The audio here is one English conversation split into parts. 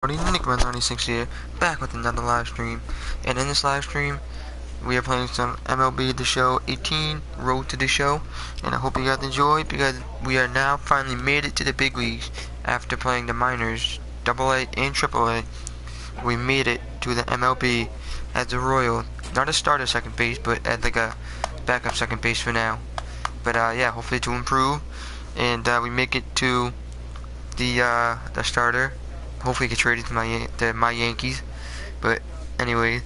Ep.19 here, back with another live stream. And in this live stream, we are playing some MLB The Show 18, Road to the Show. And I hope you guys enjoy, because we are now finally made it to the big leagues. After playing the minors, AA and AAA, we made it to the MLB as a Royal. Not a starter second base, but as like a backup second base for now. But yeah, hopefully to improve. And we make it to the starter. Hopefully get traded to my Yankees. But anyway,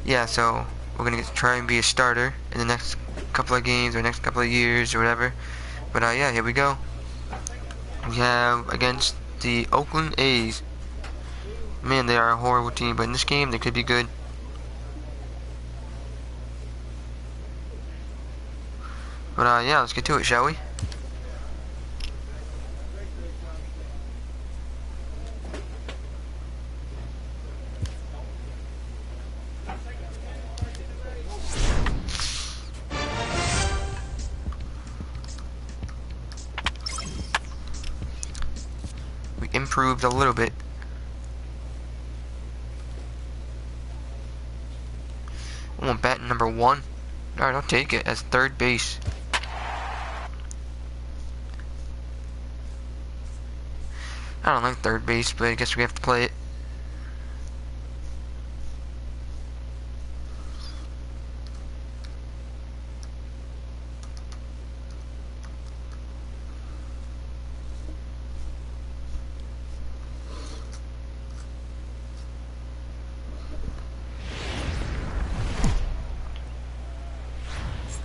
yeah, so we're gonna try and be a starter in the next couple of games or next couple of years or whatever. But yeah, here we go. We have against the Oakland A's. Man, they are a horrible team, but in this game they could be good. But yeah, let's get to it, shall we? We improved a little bit. I want bat number 1. Alright, I'll take it as third base. I don't like third base, but I guess we have to play it.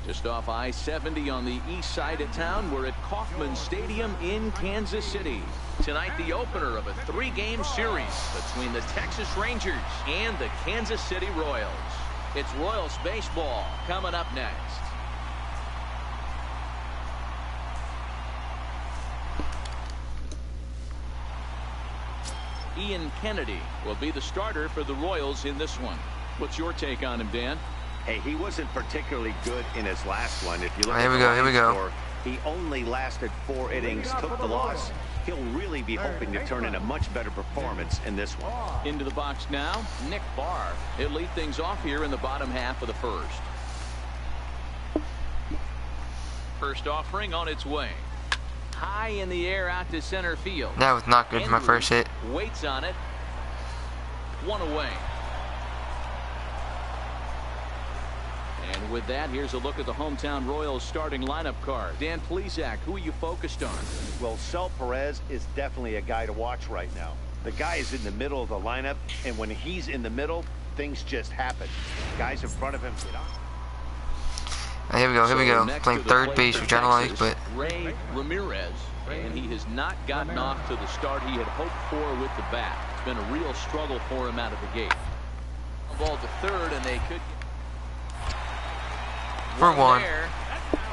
Just off I-70 on the east side of town, we're at Kauffman Stadium in Kansas City. Tonight, the opener of a 3-game series between the Texas Rangers and the Kansas City Royals. It's Royals baseball coming up next. Ian Kennedy will be the starter for the Royals in this one. What's your take on him, Dan? Hey, he wasn't particularly good in his last one. If you look at here we go. Score, he only lasted 4 innings, took the loss. He'll really be hoping to turn in a much better performance in this one. Into the box now, Nick Barr. He'll lead things off here in the bottom half of the first. First offering on its way. High in the air out to center field. That was not good for my first hit. Waits on it. 1 away. And with that, here's a look at the hometown Royals starting lineup card. Dan Plesac, who are you focused on? Well, Sal Perez is definitely a guy to watch right now. The guy is in the middle of the lineup, and when he's in the middle, things just happen. Guys in front of him get on. Here we go. Playing third base, which I don't like, but Ray Ramirez, and he has not gotten off to the start he had hoped for with the bat. It's been a real struggle for him out of the gate. Ball to third, and they could for one. There,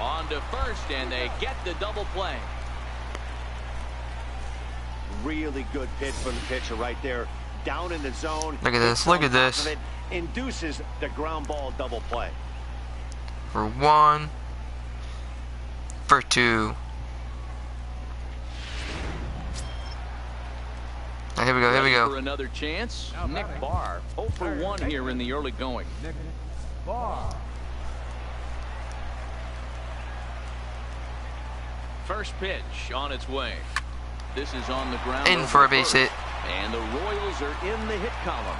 on to first, and they get the double play. Really good pitch from the pitcher right there. Down in the zone. Look at this. Look at this. It induces the ground ball double play. For 1. For 2. Here we go. For another chance, Nick Barr, 0 for 1 here in the early going. Nick Barr. First pitch on its way. This is on the ground. In for a base hit. And the Royals are in the hit column.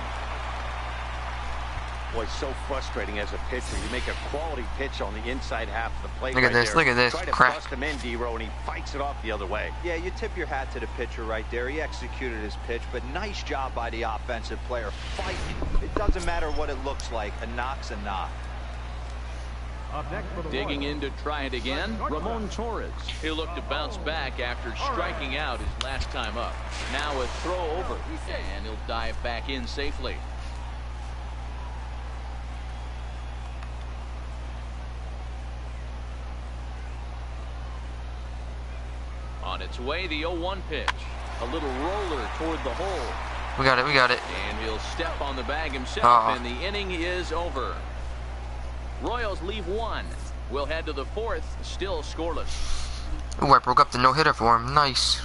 Boy, it's so frustrating as a pitcher. You make a quality pitch on the inside half of the plate. Look at this. Look at this. Try to crap. bust him in, D-Row, and he fights it off the other way. Yeah, you tip your hat to the pitcher right there. He executed his pitch, but nice job by the offensive player fighting. It doesn't matter what it looks like. A knock's a knock. Digging in to try it again, Ramon Torres. He'll look to bounce back after striking out his last time up. Now a throw over, and he'll dive back in safely. On its way, the 0-1 pitch. A little roller toward the hole. We got it. And he'll step on the bag himself, and the inning is over. Royals leave 1. We'll head to the 4th, still scoreless. Ooh, I broke up the no-hitter for him. Nice.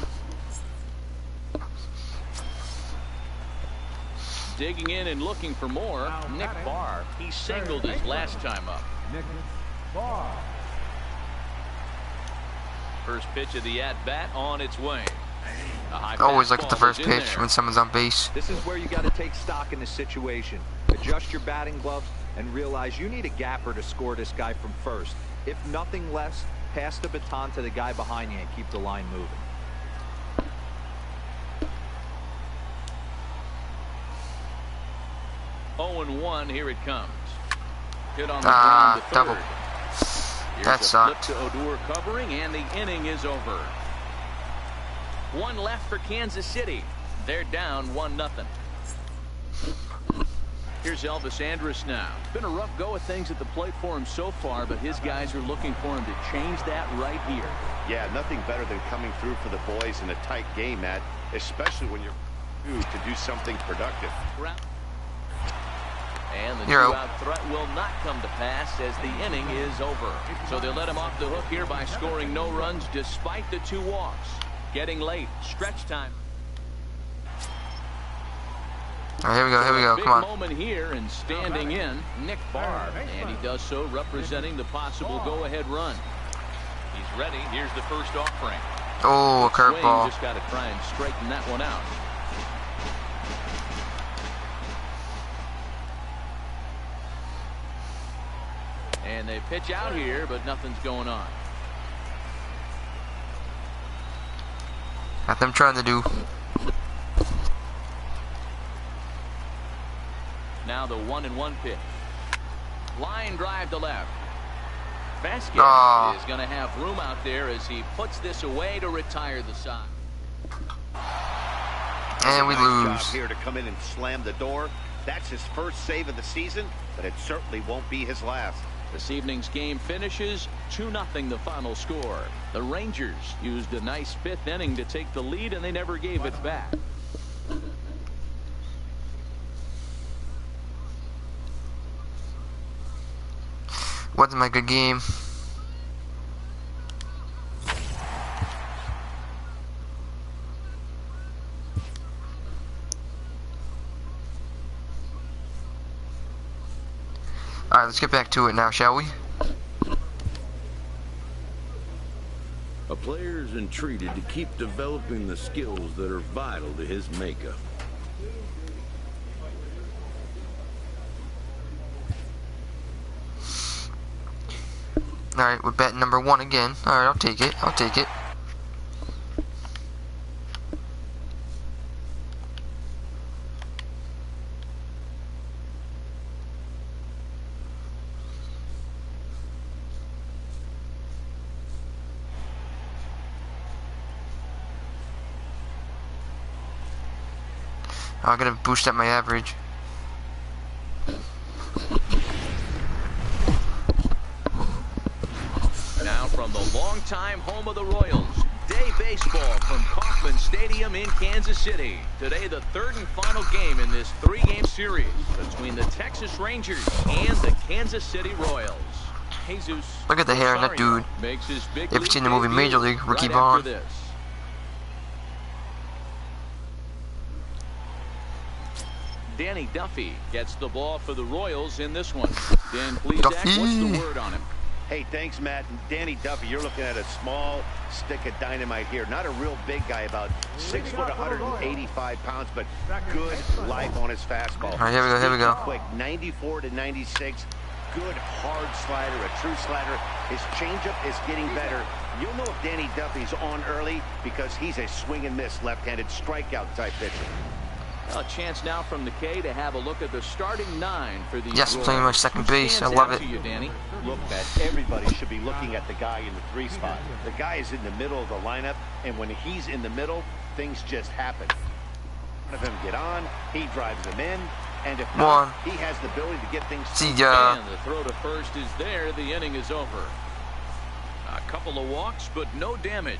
Digging in and looking for more, Nick Barr. He singled his last time up. First pitch of the at-bat on its way. Always look at the first pitch when someone's on base. This is where you got to take stock in the situation. Adjust your batting gloves and realize you need a gapper to score this guy from first. If nothing less, pass the baton to the guy behind you and keep the line moving. Oh, 0-1, here it comes. Hit on the ground to third. Double. Here's That a sucked. flip to Odor covering, and the inning is over. One left for Kansas City. They're down 1-0. Here's Elvis Andrus now. It's been a rough go of things at the plate for him so far, but his guys are looking for him to change that right here. Yeah, nothing better than coming through for the boys in a tight game, Matt, especially when you're to do something productive. And the two-out threat will not come to pass as the inning is over. So they'll let him off the hook here by scoring no runs despite the 2 walks. Getting late. Stretch time. All right, here we go. Here we go. Big Come on. moment here, and standing in, Nick Barr. And he does so representing the possible go-ahead run. He's ready. Here's the first offering. Oh, a curveball. Just got to try and straighten that one out. And they pitch out here, but nothing's going on. Got them trying to do. Now the 1-1 pitch. Line drive to left. Vasquez is going to have room out there as he puts this away to retire the side. And we lose. Nice job here to come in and slam the door. That's his first save of the season, but it certainly won't be his last. This evening's game finishes 2-0 the final score. The Rangers used a nice 5th inning to take the lead, and they never gave it back. Wasn't my good game. Alright, let's get back to it now, shall we? A player is entreated to keep developing the skills that are vital to his makeup. Alright, we're betting number 1 again. Alright, I'll take it. I'll take it. I'm gonna boost up my average. Now from the longtime home of the Royals, day baseball from Kauffman Stadium in Kansas City. Today, the 3rd and final game in this 3-game series between the Texas Rangers and the Kansas City Royals. Jesus Look at the hair on that dude. makes his big If you've seen the movie debut Major League, Ricky right Vaughn. after this. Danny Duffy gets the ball for the Royals in this one. Dan Plesac, what's the word on him? Hey, thanks, Matt. And Danny Duffy, you're looking at a small stick of dynamite here. Not a real big guy, about 6 foot, 185 pounds, but good life on his fastball. All right, here we go, here we go. Quick, 94 to 96. Good hard slider, a true slider. His changeup is getting better. You'll know if Danny Duffy's on early because he's a swing and miss left-handed strikeout type pitcher. A chance now from the K to have a look at the starting 9 for the Yes, Royals. playing my second base. I Stands love out it. to you, Danny? Look, Matt, everybody should be looking at the guy in the 3 spot. The guy is in the middle of the lineup, and when he's in the middle, things just happen. One of them get on, he drives them in, and if not, he has the ability to get things. See ya. And the throw to first is there. The inning is over. A couple of walks, but no damage.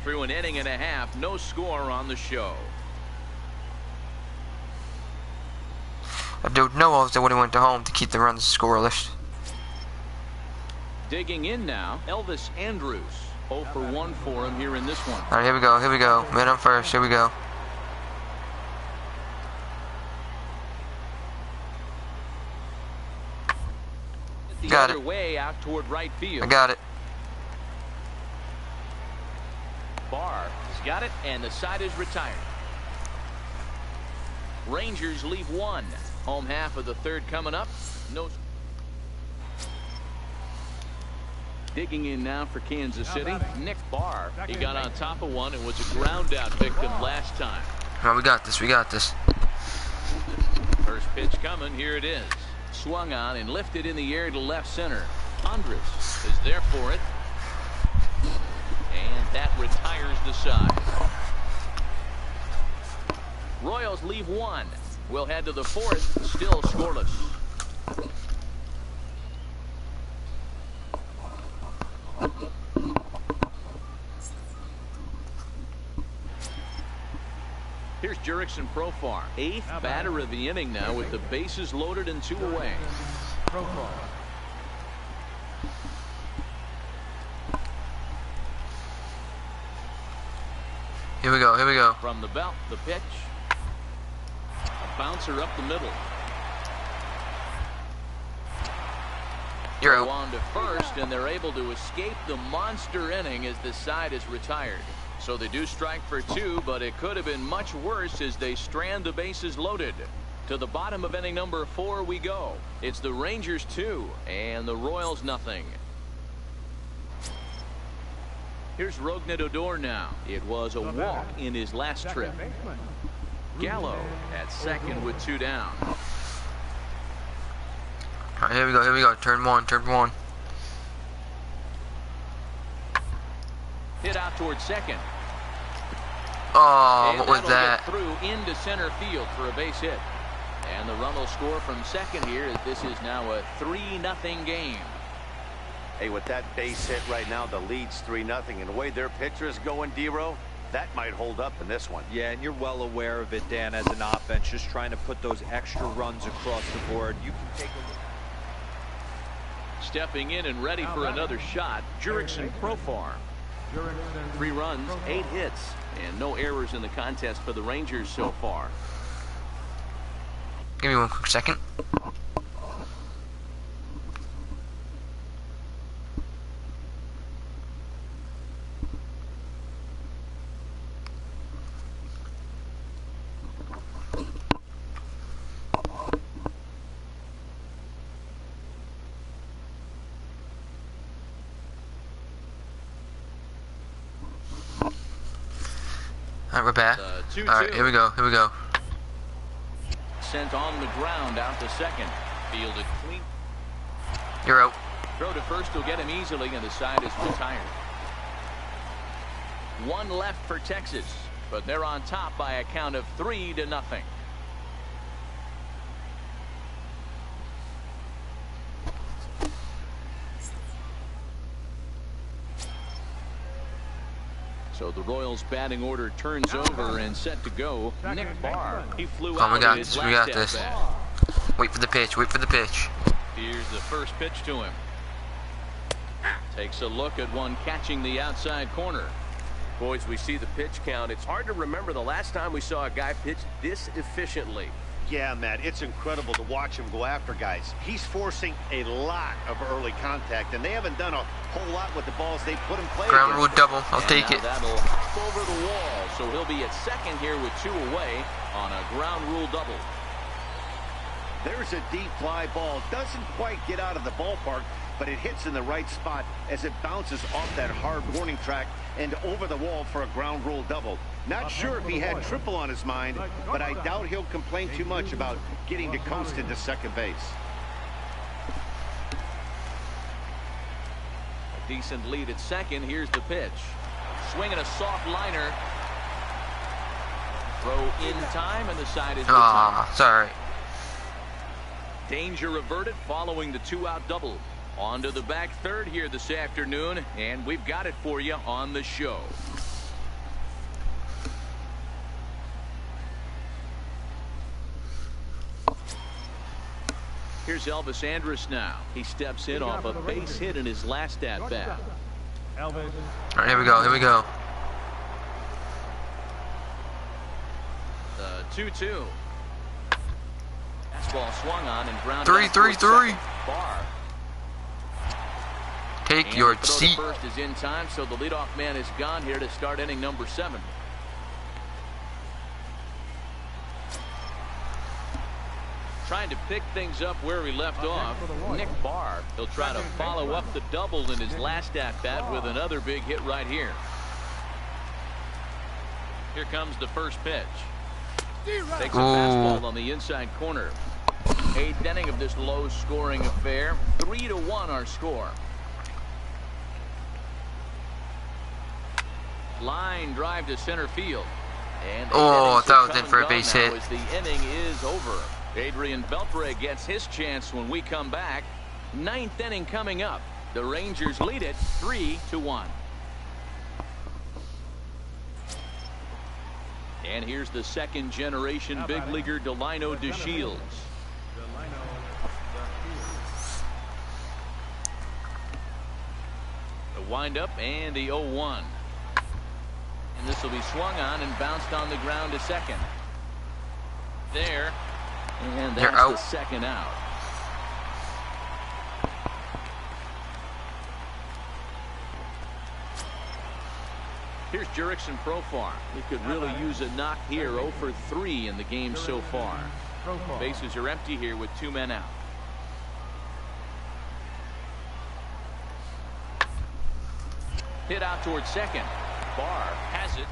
Through an inning and a half, no score on the show. I don't know if they would have went to home to keep the runs scoreless. Digging in now, Elvis Andrus. 0 for 1 for him here in this one. Alright, here we go, here we go. Man on first, here we go. the Got other it. way out toward right field. I got it. Barr has got it, and the side is retired. Rangers leave one. Home half of the third coming up. No. Digging in now for Kansas City, Nick Barr. He got on top of one and was a ground out victim last time. Well, we got this. We got this. First pitch coming. Here it is. Swung on and lifted in the air to left center. Andres is there for it. And that retires the side. Royals leave one. We'll head to the fourth. Still scoreless. Here's Jurickson Profar, 8th batter of the inning now with the bases loaded and 2 away. Here we go. Here we go. From the belt, the pitch. A bouncer up the middle. You're Go out. on to first, and they're able to escape the monster inning as the side is retired. So they do strike for 2, but it could have been much worse as they strand the bases loaded. To the bottom of inning number 4 we go. It's the Rangers 2 and the Royals nothing. Here's Rougned Odor now. It was a walk in his last trip. Gallo at second with 2 down. All right, here we go. Here we go. Turn one. Turn one. Hit out towards second. Oh, And what was that'll that? get through into center field for a base hit. And the run will score from second here as this is now a 3-0 game. Hey, with that base hit right now, the lead's 3-0. And the way their pitcher is going, D-Row, that might hold up in this one. Yeah, and you're well aware of it, Dan, as an offense, just trying to put those extra runs across the board. You can take a look. Stepping in and ready for another shot, Jurickson Profar. 3 runs, 8 hits, and no errors in the contest for the Rangers so far. Give me one quick second. All right, we're back. 2-2. All right, here we go. Here we go. Sent on the ground out to second. Fielded clean. You're out. Throw to first will get him easily, and the side is retired. 1 left for Texas, but they're on top by a count of 3-0. So the Royals batting order turns over and set to go. Nick Barr, he flew Come on, out we got in his this. We last got this. at-bat. Wait for the pitch. Wait for the pitch. Here's the first pitch to him. Takes a look at one catching the outside corner. Boys, we see the pitch count. It's hard to remember the last time we saw a guy pitch this efficiently. Yeah, Matt, it's incredible to watch him go after guys. He's forcing a lot of early contact, and they haven't done a whole lot with the balls they put in play. Ground rule against double. I'll And take now it. that'll hop over the wall, so he'll be at second here with 2 away on a ground rule double. There's a deep fly ball. Doesn't quite get out of the ballpark, but it hits in the right spot as it bounces off that hard warning track and over the wall for a ground rule double. Not sure if he had triple on his mind, but I doubt he'll complain too much about getting to coast into second base. A decent lead at second. Here's the pitch. Swinging a soft liner. Throw in time, and the side is retired. Ah, sorry. Danger averted following the 2-out double. On to the back third here this afternoon, and we've got it for you on the show. Here's Elvis Andrus now. He steps in off a base hit in his last at-bat. All right, here we go. Here we go. The 2-2. Fastball swung on and grounded. 3-3-3. Barr Take And your the throw to seat. first is in time, so the leadoff man is gone here to start inning number 7. Trying to pick things up where he left off, Nick Barr. He'll try to follow up the double in his last at-bat with another big hit right here. Here comes the first pitch. Takes a fastball on the inside corner. 8th inning of this low-scoring affair. 3-1 our score. Line drive to center field. And Oh, that was in for a base hit. as the inning is over. Adrian Beltre gets his chance when we come back. 9th inning coming up. The Rangers lead it 3-1. And here's the second generation big leaguer Delino DeShields. The windup and the 0-1. And this will be swung on and bounced on the ground to second. There. And that's the second out. Here's Jurickson Profar. He could really use a knock here. 0 for 3 in the game so far. Bases are empty here with 2 men out. Hit out towards second. Barr has it.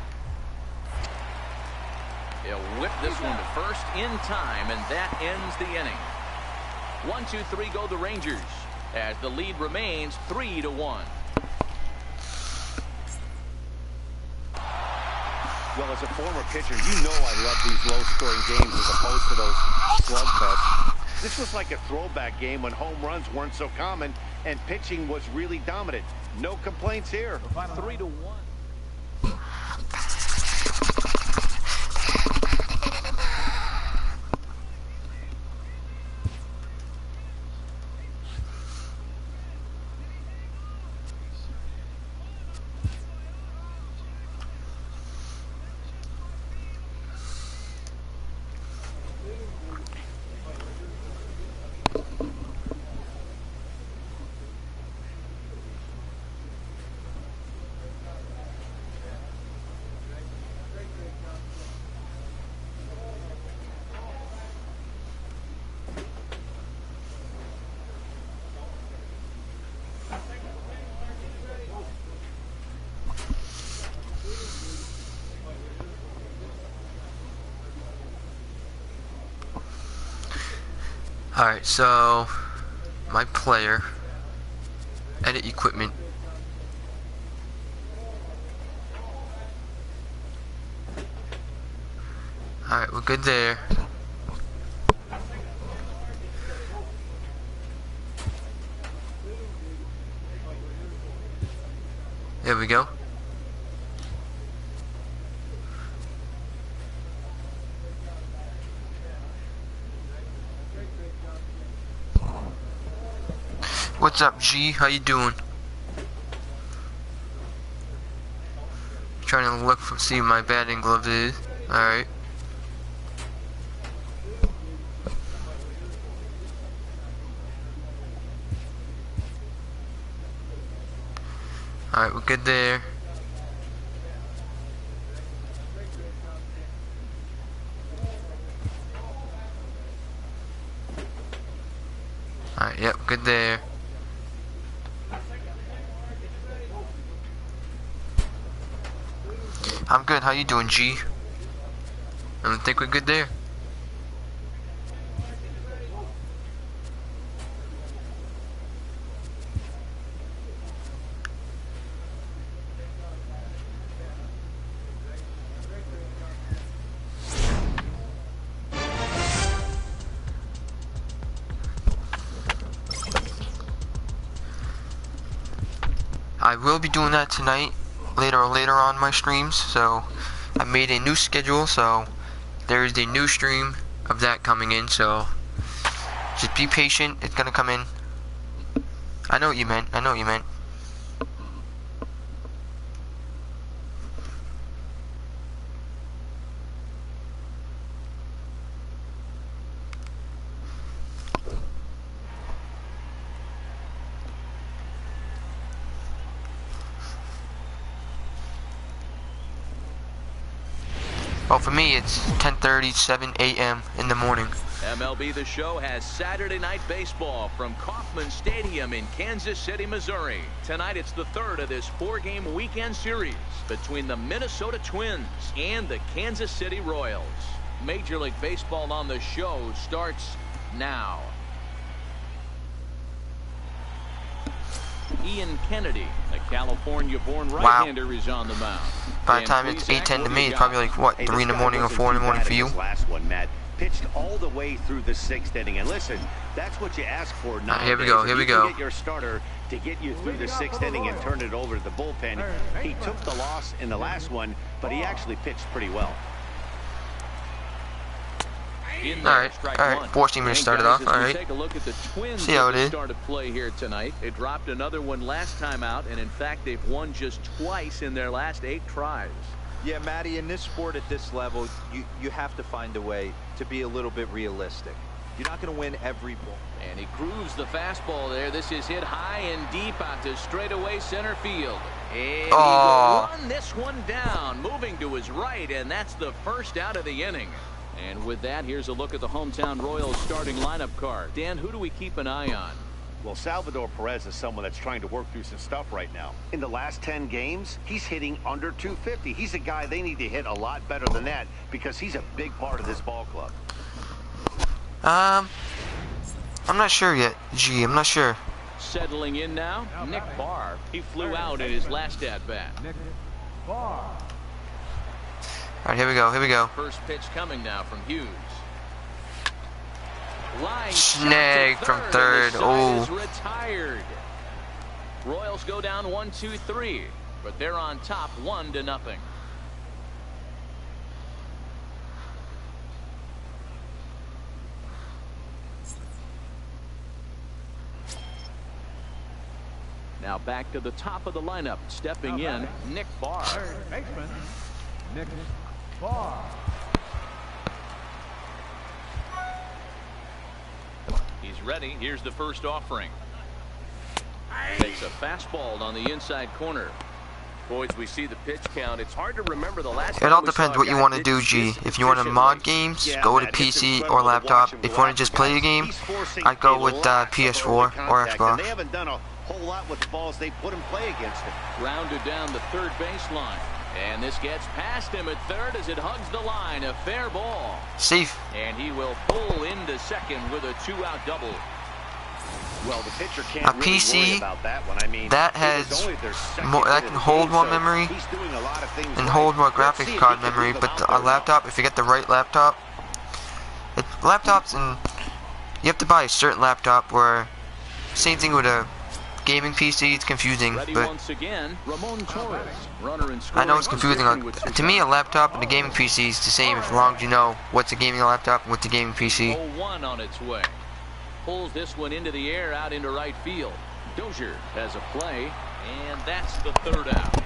He'll whip this one to first in time, and that ends the inning. 1-2-3 go the Rangers as the lead remains 3-1. Well, as a former pitcher, you know I love these low-scoring games as opposed to those slugfests. This was like a throwback game when home runs weren't so common and pitching was really dominant. No complaints here. 3-1. Alright, so my player, edit equipment. Alright, we're good there. There we go. What's up, G? How you doing? Trying to look for see what my batting glove is. Alright. Alright, we're good there. Alright, yep, good there. I'm good. How you doing, G? I think we're good there. I will be doing that tonight. Later on my streams, so I made a new schedule, so there is a new stream of that coming in, so just be patient, it's gonna come in. I know what you meant. Oh, for me, it's 10:37 a.m. in the morning. MLB The Show has Saturday Night Baseball from Kauffman Stadium in Kansas City, Missouri. Tonight, it's the third of this four-game weekend series between the Minnesota Twins and the Kansas City Royals. Major League Baseball on The Show starts now. Ian Kennedy, a California-born right-hander, is on the mound. By the time it's 8:10 to me, it's probably like, what, 3 in the morning or 4 in the morning for you? Last one, Matt. Pitched all the way through the 6th inning. And listen, that's what you ask for now. Here we go, here we go. Get your starter to get you through the 6th inning and turn it over to the bullpen. He took the loss in the last one, but he actually pitched pretty well. Alright, 14 minutes started off. Alright. Take a look at the Twins. See how it is. Started play here tonight. They dropped another one last time out, and in fact, they've won just twice in their last 8 tries. Yeah, Matty, in this sport at this level, you have to find a way to be a little bit realistic. You're not going to win every ball. And he grooves the fastball there. This is hit high and deep out to straightaway center field. And he will run this one down, moving to his right, and that's the first out of the inning. And with that, here's a look at the hometown Royals starting lineup card. Dan, who do we keep an eye on? Well, Salvador Perez is someone that's trying to work through some stuff right now. In the last 10 games, he's hitting under 250. He's a guy they need to hit a lot better than that because he's a big part of this ball club. I'm not sure yet. I'm not sure. Settling in now, Nick Barr. He flew out in his last at-bat. Alright, here we go, here we go. First pitch coming now from Hughes. Line Snag from third. Oh. Retired. Royals go down 1-2-3, but they're on top 1-0. Now back to the top of the lineup, stepping in, Nick Barr. Third baseman, Nick Barr. He's ready. Here's the first offering. Takes a fastball on the inside corner. Boys, we see the pitch count. It's hard to remember the last It time all we depends saw a what you guy want to pitch do, G. this If you want to mod games, go to PC or laptop. If you want to just play a game, I'd go with PS4 or Xbox. They haven't done a whole lot with the balls they put in play against him. Grounded down the third baseline. And this gets past him at third as it hugs the line. A fair ball. Safe. And he will pull into second with a 2-out double. Well, the pitcher can't really worry about that one. I mean, that has more, that can hold more memory and hold more graphics card memory, but a laptop, if you get the right laptop, laptops, and you have to buy a certain laptop where, same thing with a gaming PC, it's confusing, but I know it's confusing. To me, a laptop and a gaming PC is the same as long as you know what's a gaming laptop and what's a gaming PC. 0-1 on its way. Pulls this one into the air out into right field. Dozier has a play, and that's the third out.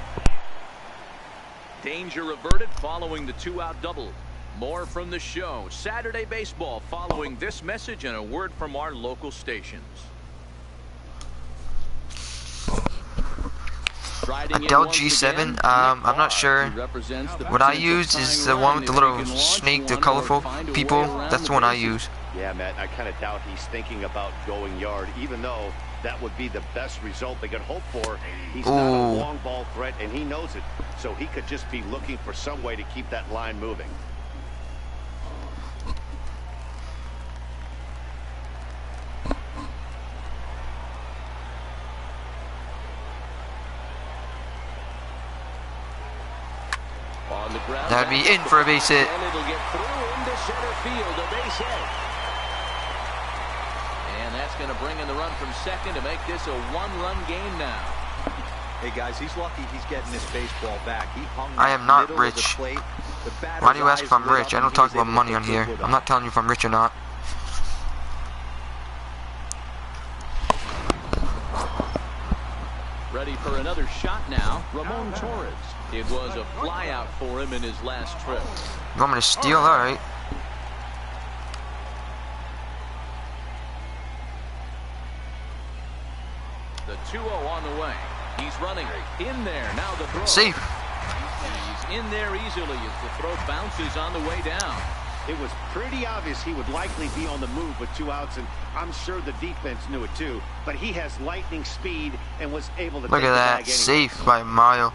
Danger averted following the 2-out double. More from the show. Saturday Baseball following this message and a word from our local stations. A Dell G7, I'm not sure. What I use is the one with the little snake, the colorful people. That's the one I use. Yeah, Matt, I kind of doubt he's thinking about going yard, even though that would be the best result they could hope for. He's not a long ball threat, and he knows it, so he could just be looking for some way to keep that line moving. On the ground, that'd be in for a base hit. And it'll get through into center field, a base hit. And that's going to bring in the run from second to make this a one-run game now. Hey guys, he's lucky he's getting this baseball back. He hung I am not middle of the rich. plate. The batter's Why do you ask if I'm eyes lit rich? up I don't and he talk was about able to money on get here. good with I'm him. not telling you if I'm rich or not. Ready for another shot now, Ramon Torres. It was a flyout for him in his last trip. You want me to steal? Alright. The 2-0 on the way. He's running in there. Now the throw. Safe. He's in there easily as the throw bounces on the way down. It was pretty obvious he would likely be on the move with 2 outs, and I'm sure the defense knew it too. But he has lightning speed and was able to Look take at the that. bag anyway. Safe by a mile.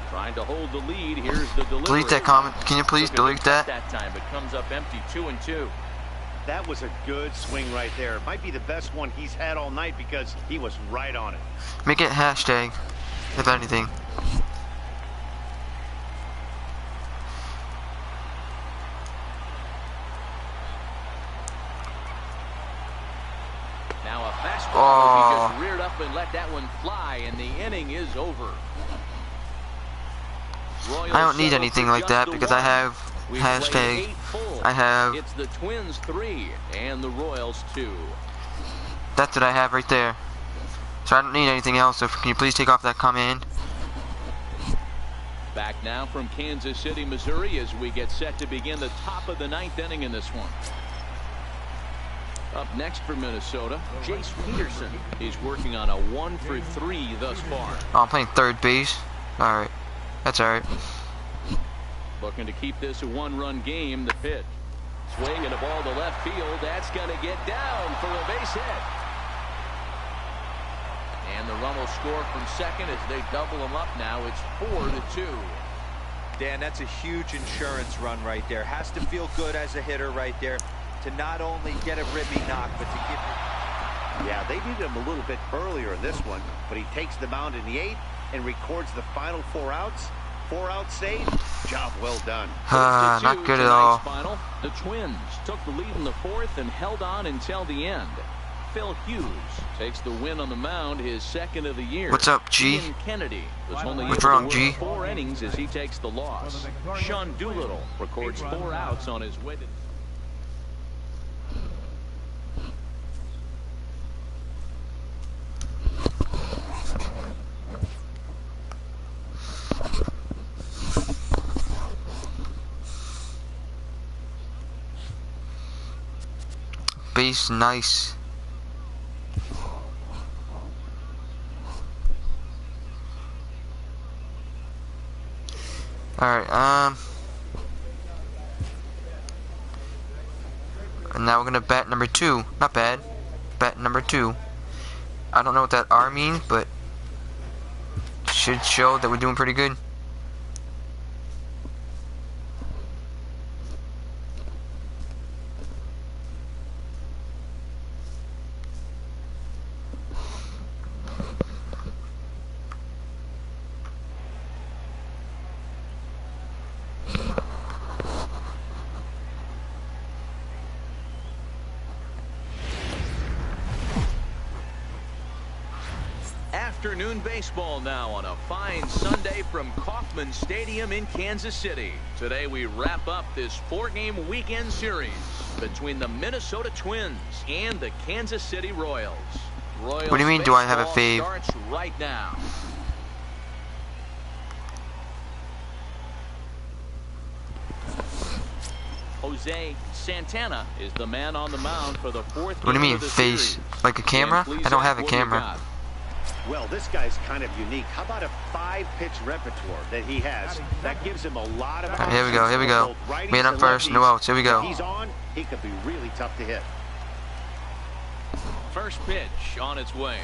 Trying to hold the lead. Here's the delivery. Delete that comment. Can you please delete that? That time, but comes up empty, 2-2. That was a good swing right there. Might be the best one he's had all night because he was right on it. Make it hashtag, if anything. Now a fastball. Oh. He just reared up and let that one fly, and the inning is over. I don't need anything like that because I have hashtag. I have. It's the Twins 3 and the Royals 2. That's what I have right there. So I don't need anything else. So can you please take off that comment? Back now from Kansas City, Missouri, as we get set to begin the top of the 9th inning in this one. Up next for Minnesota, Jace Peterson. He's working on a 1-for-3 thus far. Oh, I'm playing third base. All right, that's all right. Looking to keep this a 1-run game. The pitch. Swing and a ball to left field. That's going to get down for a base hit. And the run will score from second as they double him up now. It's 4-2. Dan, that's a huge insurance run right there. Has to feel good as a hitter right there to not only get a ribby knock, but to give. Yeah, they needed him a little bit earlier in this one, but he takes the mound in the 8th and records the final 4 outs. 4 outs saved. Job well done. Not good at all. Final. The Twins took the lead in the 4th and held on until the end. Phil Hughes takes the win on the mound, his 2nd of the year. What's up, G? Ian Kennedy was only What's able wrong, to G? work 4 innings as he takes the loss. Sean Doolittle records 4 outs on his way to. Base nice. Alright, and now we're gonna bat number 2. Not bad. Bat number 2. I don't know what that R means, but should show that we're doing pretty good. Afternoon baseball now on a fine Sunday from Kauffman Stadium in Kansas City. Today we wrap up this 4-game weekend series between the Minnesota Twins and the Kansas City Royals. What do you mean, do I have a fave? Starts right now. Jose Santana is the man on the mound for the 4th. What do you mean, face? Like a camera? I don't have a camera. Well, this guy's kind of unique. How about a 5-pitch repertoire that he has? That gives him a lot of. Right, here we go. Here we go. Man up first. No outs. Here we go. If he's on. He could be really tough to hit. First pitch on its way.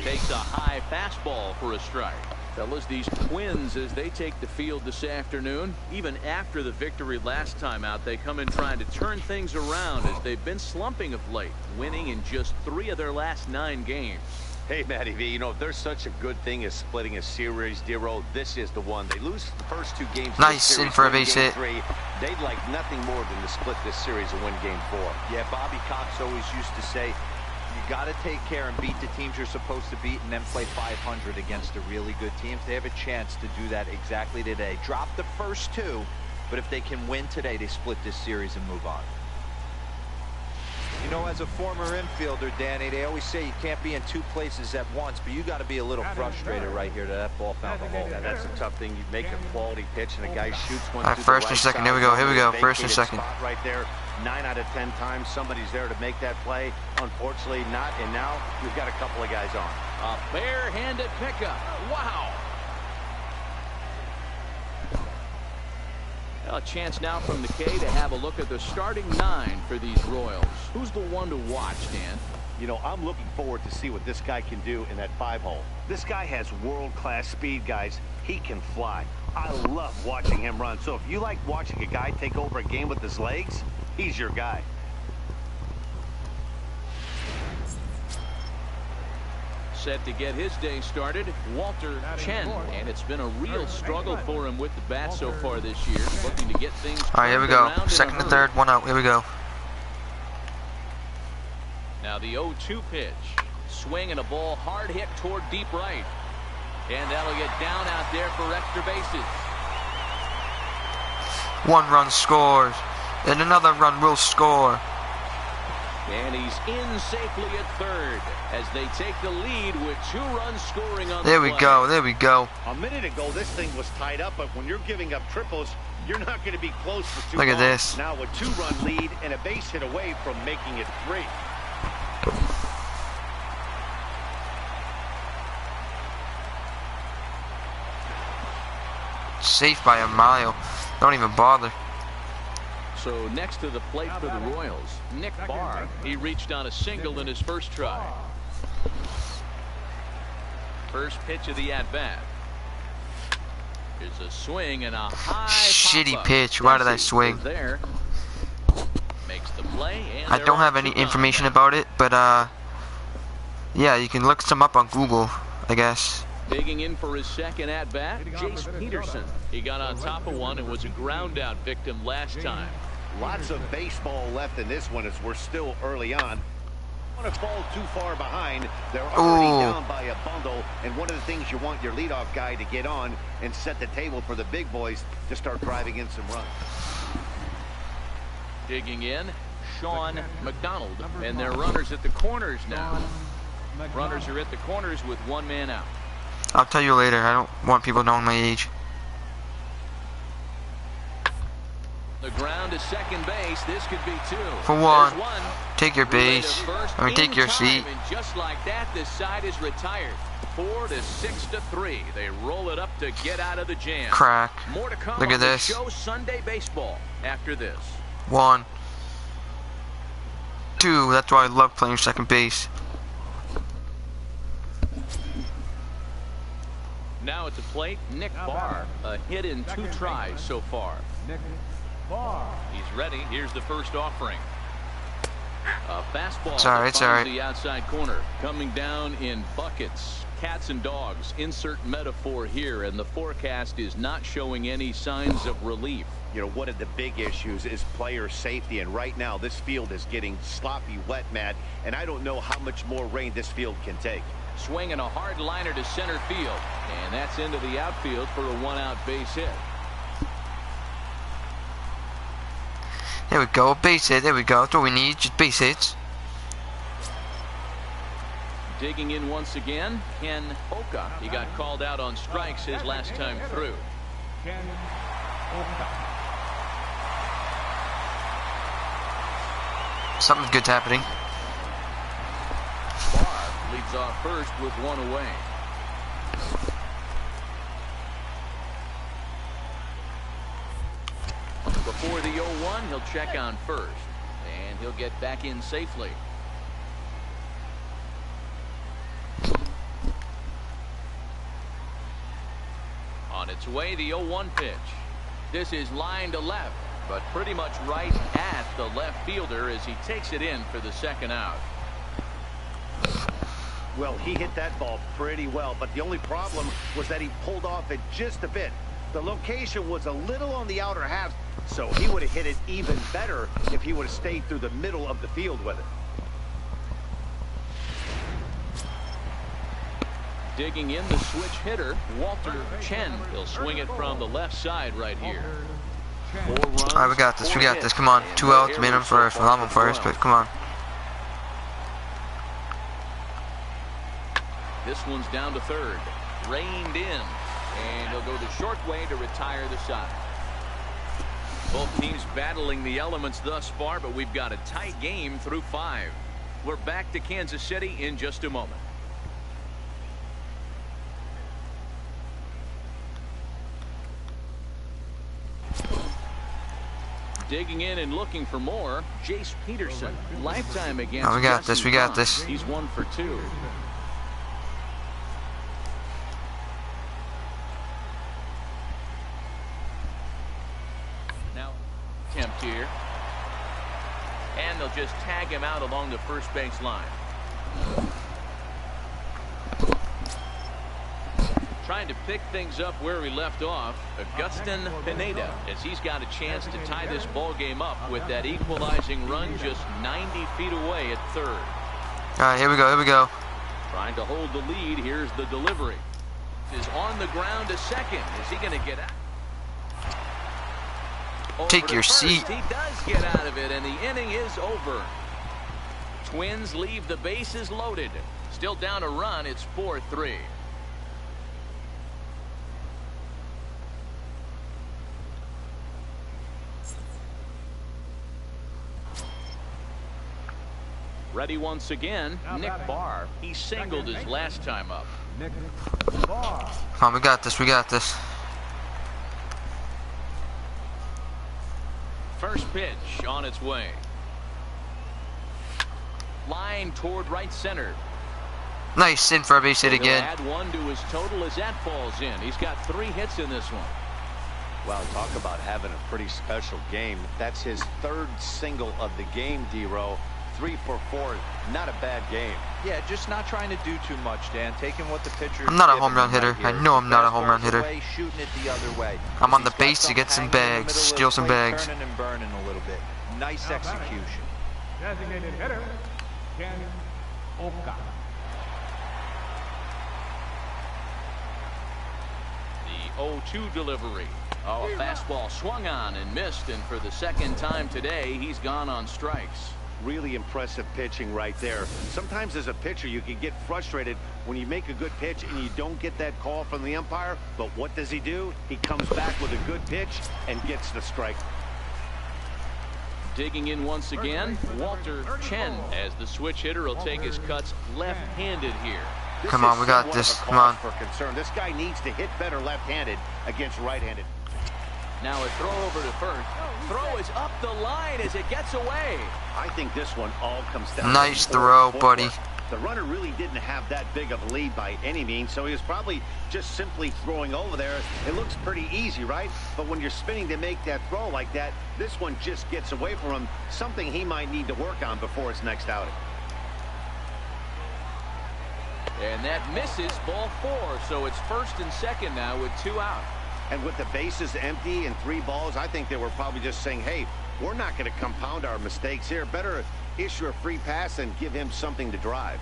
Takes a high fastball for a strike. Fellas, these Twins, as they take the field this afternoon, even after the victory last time out, they come in trying to turn things around as they've been slumping of late, winning in just 3 of their last 9 games. Hey, Matty V, you know, if there's such a good thing as splitting a series, Dero, this is the one. They lose the first 2 games. Nice, in for a base hit. 3. They'd like nothing more than to split this series and win game 4. Yeah, Bobby Cox always used to say, you got to take care and beat the teams you're supposed to beat and then play 500 against the really good teams. They have a chance to do that exactly today. Drop the first 2, but if they can win today, they split this series and move on. You know, as a former infielder, Danny, they always say you can't be in 2 places at once, but you got to be a little frustrated right here that that ball found the hole. Yeah, that's a tough thing. You make a quality pitch and a guy shoots one. All right, first and second. Here we go. Here we go. First and second. Right there. 9 out of 10 times somebody's there to make that play. Unfortunately not, and now we've got a couple of guys on. A bare-handed pickup. Wow. A chance now from the K to have a look at the starting 9 for these Royals. Who's the one to watch, Dan? You know, I'm looking forward to see what this guy can do in that 5-hole. This guy has world-class speed, guys. He can fly. I love watching him run. So if you like watching a guy take over a game with his legs, he's your guy. Set to get his day started, Walter Chen, and it's been a real struggle for him with the bat so far this year, looking to get things. All right, here we go. Second to third, 1 out. Here we go. Now the 0-2 pitch, swing and a ball hard hit toward deep right, and that'll get down out there for extra bases. 1 run scores, and another run will score. And he's in safely at third as they take the lead with 2 runs scoring on There the we play. go. There we go. A minute ago, this thing was tied up, but when you're giving up triples, you're not going to be close for too long. Look at this. Now a 2-run lead and a base hit away from making it 3. Safe by a mile. Don't even bother. So next to the plate for the Royals, Nick Barr. He reached on a single in his first try. First pitch of the at-bat. Here's a swing and a high Shitty pop-up. pitch. Why did I swing? There. Makes the play, and I don't have any information about it, but yeah, you can look some up on Google, I guess. Digging in for his second at-bat, Jace Peterson. He got on top of one and was a ground-out victim last time. Lots of baseball left in this one as we're still early on. Want to fall too far behind. They're already down by a bundle, and one of the things you want your leadoff guy to get on and set the table for the big boys to start driving in some runs. Digging in, Sean McDonald, and their runners at the corners now. Runners are at the corners with 1 man out. I'll tell you later. I don't want people knowing my age. The ground to second base. This could be 2. For 1. There's 1. Take your base. I mean, take your seat. And just like that, this side is retired. 4 to 6 to 3. They roll it up to get out of the jam. Crack. More to come Look on at the this. show Sunday Baseball after this. 1. 2. That's why I love playing second base. Now at the plate, Nick Barr. A hit in 2 tries so far. Nick Barr. He's ready. Here's the first offering. A fastball It's all right, that it's all finds right. the outside corner. Coming down in buckets. Cats and dogs. Insert metaphor here, and the forecast is not showing any signs of relief. You know, one of the big issues is player safety, and right now this field is getting sloppy wet, Matt, and I don't know how much more rain this field can take. Swinging a hard liner to center field, and that's into the outfield for a 1-out base hit. There we go. Base hit. There we go. That's what we need. Just base hits. Digging in once again, Ken Oka. He got called out on strikes his last time through. Ken Oka. Something good's happening. Barr leads off first with 1 away. Before the 0-1, he'll check on first, and he'll get back in safely. On its way, the 0-1 pitch. This is line to left, but pretty much right at the left fielder as he takes it in for the second out. Well, he hit that ball pretty well, but the only problem was that he pulled off it just a bit. The location was a little on the outer half, so he would have hit it even better if he would have stayed through the middle of the field with it. Digging in the switch hitter, Walter Chen. He'll swing it from the left side right here. 4 runs, All right, we got this. 4 We got this. hits, Come on. and 2 no outs. Made him errors first. so Well, far I'm on for the first, but Royals. come on. This one's down to third. Reined in. And he'll go the short way to retire the side. Both teams battling the elements thus far, but we've got a tight game through 5. We're back to Kansas City in just a moment. Digging in and looking for more, Jace Peterson. Lifetime against Oh, we got this. We got this. He's 1 for 2. Now, attempt here. And they'll just tag him out along the first base line. Trying to pick things up where we left off, Agustin Pineda, as he's got a chance to tie this ball game up with that equalizing run just 90 feet away at third. All right, here we go. Here we go. Trying to hold the lead. Here's the delivery. Is on the ground to second. Is he going to get out? Take your seat. He does get out of it, and the inning is over. Twins leave the bases loaded. Still down a run. It's 4-3. Ready once again, Nick Barr. He singled his last time up. Nick Barr. Come on, we got this. We got this. First pitch on its way. Line toward right center. Nice in for a base hit again. Add 1 to his total as that falls in. He's got 3 hits in this one. Well, talk about having a pretty special game. That's his 3rd single of the game, D-Row. 3 for 4, not a bad game. Yeah, just not trying to do too much, Dan. Taking what the pitcher. I'm not a home run hitter. I know I'm not a home run hitter. Shooting it the other way. I'm on the base to get some bags, steal some bags. Turning and burning a little bit. Nice execution. Designated hitter, Ken Oka. The 0-2 delivery. Oh, a fastball swung on and missed, and for the 2nd time today, he's gone on strikes. Really impressive pitching right there. Sometimes as a pitcher you can get frustrated when you make a good pitch and you don't get that call from the umpire, but what does he do? He comes back with a good pitch and gets the strike. Digging in once again, Walter Chen, as the switch hitter will take his cuts left-handed here. Come on, we got this. Come on. For concern. This guy needs to hit better left-handed against right-handed. Now a throw over to first. Throw is up the line as it gets away. I think this one all comes down. Nice to throw, buddy. The runner really didn't have that big of a lead by any means, so he was probably just simply throwing over there. It looks pretty easy, right? But when you're spinning to make that throw like that, this one just gets away from him. Something he might need to work on before his next outing. And that misses, ball 4. So it's 1st and 2nd now with 2 out. And with the bases empty and 3 balls, I think they were probably just saying, hey, we're not going to compound our mistakes here. Better issue a free pass and give him something to drive.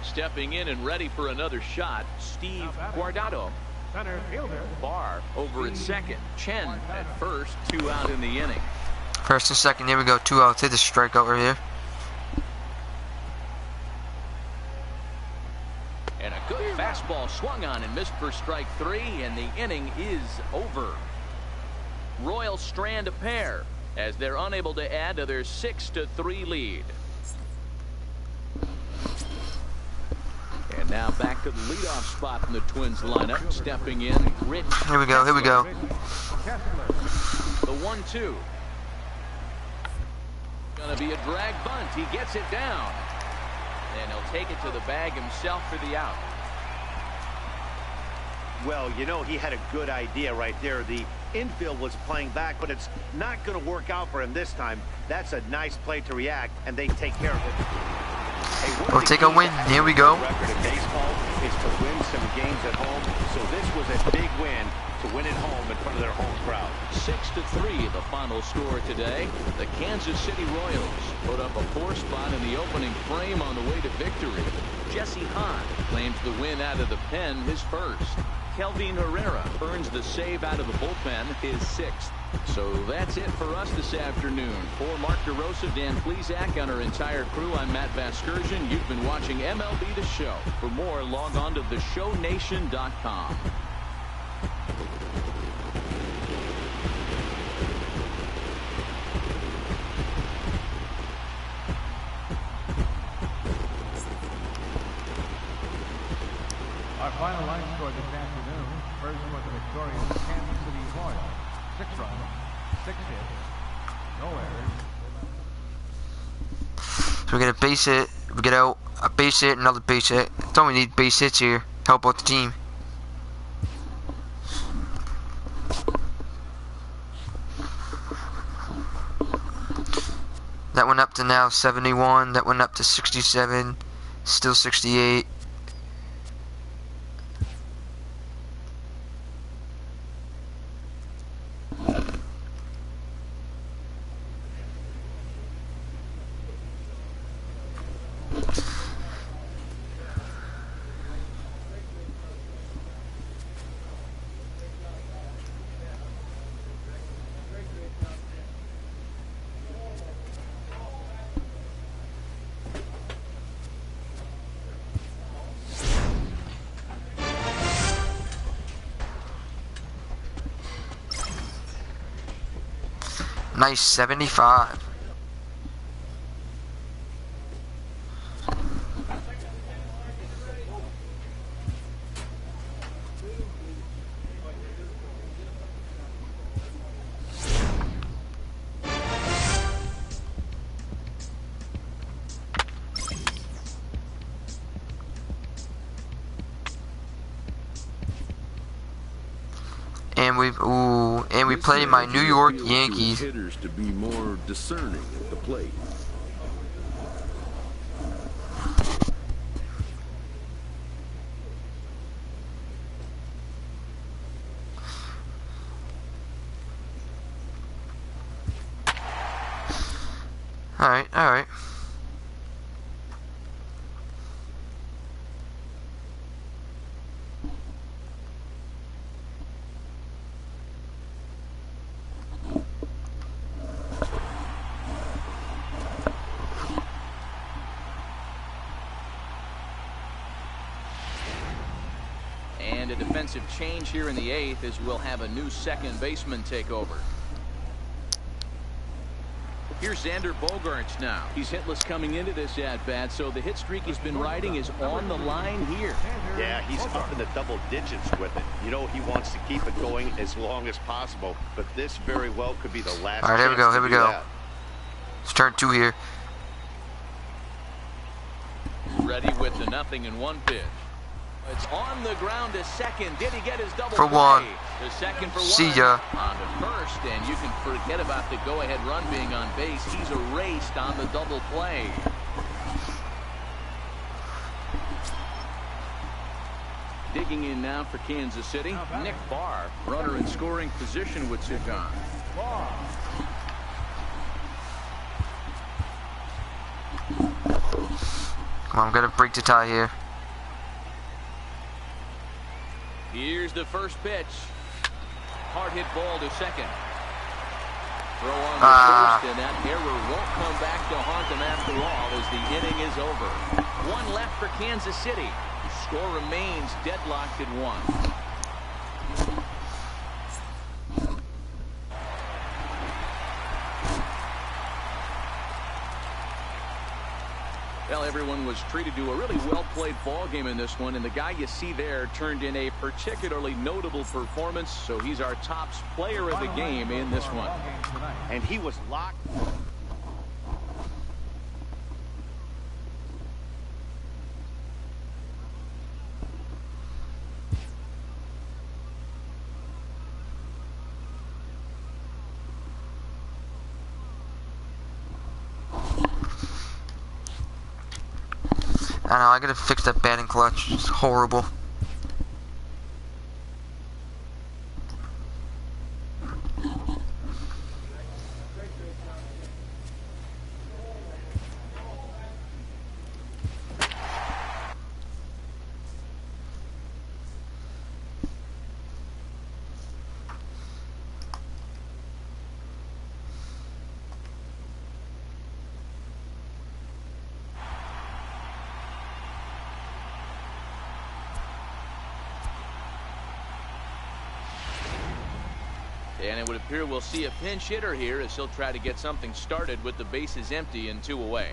Stepping in and ready for another shot, Steve Guardado. Center fielder. Barr over at second. Chen at first. 2 out in the inning. 1st and 2nd. Here we go. 2 outs. Hit the strikeout right here. And a good fastball swung on and missed for strike 3, and the inning is over. Royals strand a pair as they're unable to add to their 6-3 lead. And now back to the leadoff spot in the Twins lineup. Stepping in, Rich. Here we go. Here we go. The 1-2. Gonna be a drag bunt. He gets it down. And he'll take it to the bag himself for the out. Well, you know, he had a good idea right there. The infield was playing back, but it's not going to work out for him this time. That's a nice play to react, and they take care of it. Hey, we'll take a win. Here we go. The record of baseball is to win some games at home, so this was a big win to win at home in front of their home crowd. 6-3 the final score today. The Kansas City Royals put up a 4 spot in the opening frame on the way to victory. Jesse Hahn claims the win out of the pen, his first. Kelvin Herrera earns the save out of the bullpen, his sixth. So that's it for us this afternoon. For Mark DeRosa, Dan Plesac, and our entire crew, I'm Matt Vasgersian. You've been watching MLB The Show. For more, log on to theshownation.com. Our final line score this afternoon. First was the victorious Kansas City Royals. 6 runs, 6 hits, no errors. So we get a base hit, we get out a base hit, another base hit. That's all we need, base hits here. Help out the team. That went up to now 71. That went up to 67. Still 68. Nice 75. And we play my New York Yankees. Hitters to be more discerning at the plate. All right. And a defensive change here in the 8th as we'll have a new second baseman take over. Here's Xander Bogaerts now. He's hitless coming into this at-bat, so the hit streak he's been riding is on the line here. Yeah, he's up in the double digits with it. You know, he wants to keep it going as long as possible, but this very well could be the last. All right, here we go. Here we go. It's turn 2 here. Ready with the 0-1 pitch. It's on the ground to second. Did he get his double for play? one? The second for See one. ya. On to first, and you can forget about the go-ahead run being on base. He's erased on the double play. Digging in now for Kansas City, Nick Barr. Runner in scoring position with Sugan. Come on, I'm gonna break the tie here. Here's the first pitch. Hard hit ball to second. Throw on the first, and that error won't come back to haunt them after all as the inning is over. One left for Kansas City. Score remains deadlocked at 1. Well, everyone was treated to a really well-played ball game in this one, and the guy you see there turned in a particularly notable performance, so he's our top player of the game in this one. And he was locked. I know, I gotta fix that batting clutch. It's horrible. And it would appear we'll see a pinch hitter here as he'll try to get something started with the bases empty and 2 away.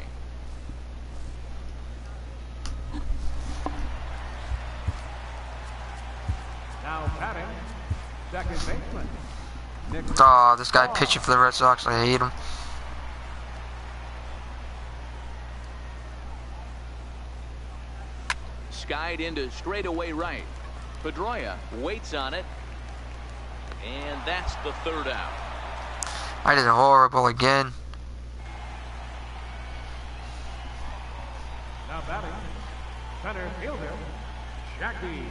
Now batting, second baseman. Oh, this guy pitching for the Red Sox. I hate him. Skied into straightaway right. Pedroia waits on it. And that's the 3rd out. I did horrible again. Now batting, center fielder, Jackie.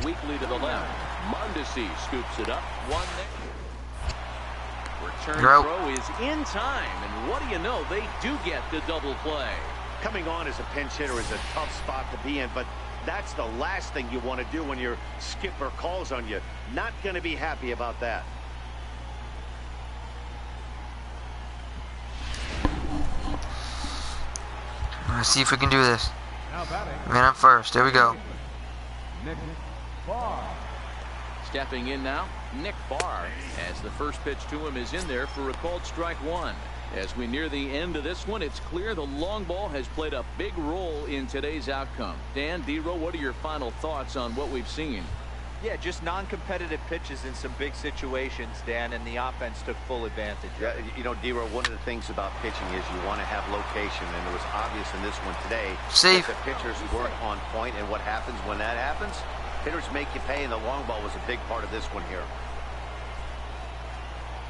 Weakly to the left. Mondesi scoops it up. 1 there. Return throw is in time. And what do you know? They do get the double play. Coming on as a pinch hitter is a tough spot to be in, but that's the last thing you want to do when your skipper calls on you. Not going to be happy about that. Let's see if we can do this. Now batting, Man, I'm first. There we go. Nick Barr. Stepping in now, Nick Barr, as the first pitch to him is in there for a called strike 1. As we near the end of this one, it's clear the long ball has played a big role in today's outcome. Dan, D-Row, what are your final thoughts on what we've seen? Yeah, just non-competitive pitches in some big situations, Dan, and the offense took full advantage. Yeah, you know, D-Row, one of the things about pitching is you want to have location, and it was obvious in this one today Safe. that the pitchers weren't on point, and what happens when that happens? Hitters make you pay, and the long ball was a big part of this one here.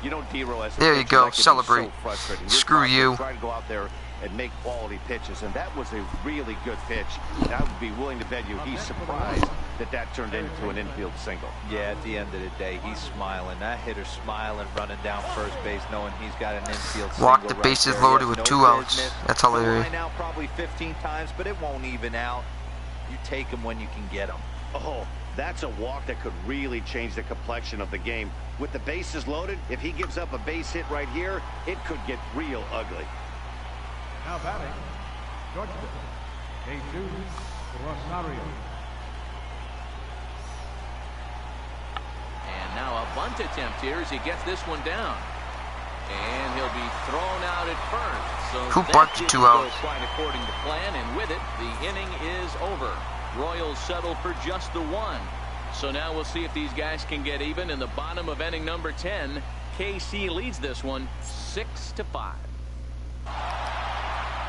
You know, D-Row, as a There you pitcher, go. that can be Celebrate. so frustrating. You're Screw trying to- you. Try to go out there and make quality pitches, and that was a really good pitch. And I would be willing to bet you he's surprised that that turned into an infield single. Yeah, at the end of the day, he's smiling. That hitter's smiling, running down first base, knowing he's got an infield single. Walk the right bases there. loaded He has with no 2 outs. business. That's He'll hilarious. line out probably 15 times, but it won't even out. You take him when you can get him. Oh, that's a walk that could really change the complexion of the game. With the bases loaded, if he gives up a base hit right here, it could get real ugly. Now batting, shortstop, Jesus Rosario. And now a bunt attempt here as he gets this one down. And he'll be thrown out at first. So Who that bunted didn't 2 go outs? quite according to plan, and with it, the inning is over. Royals settle for just the 1. So now we'll see if these guys can get even in the bottom of inning number 10. KC leads this one 6-5.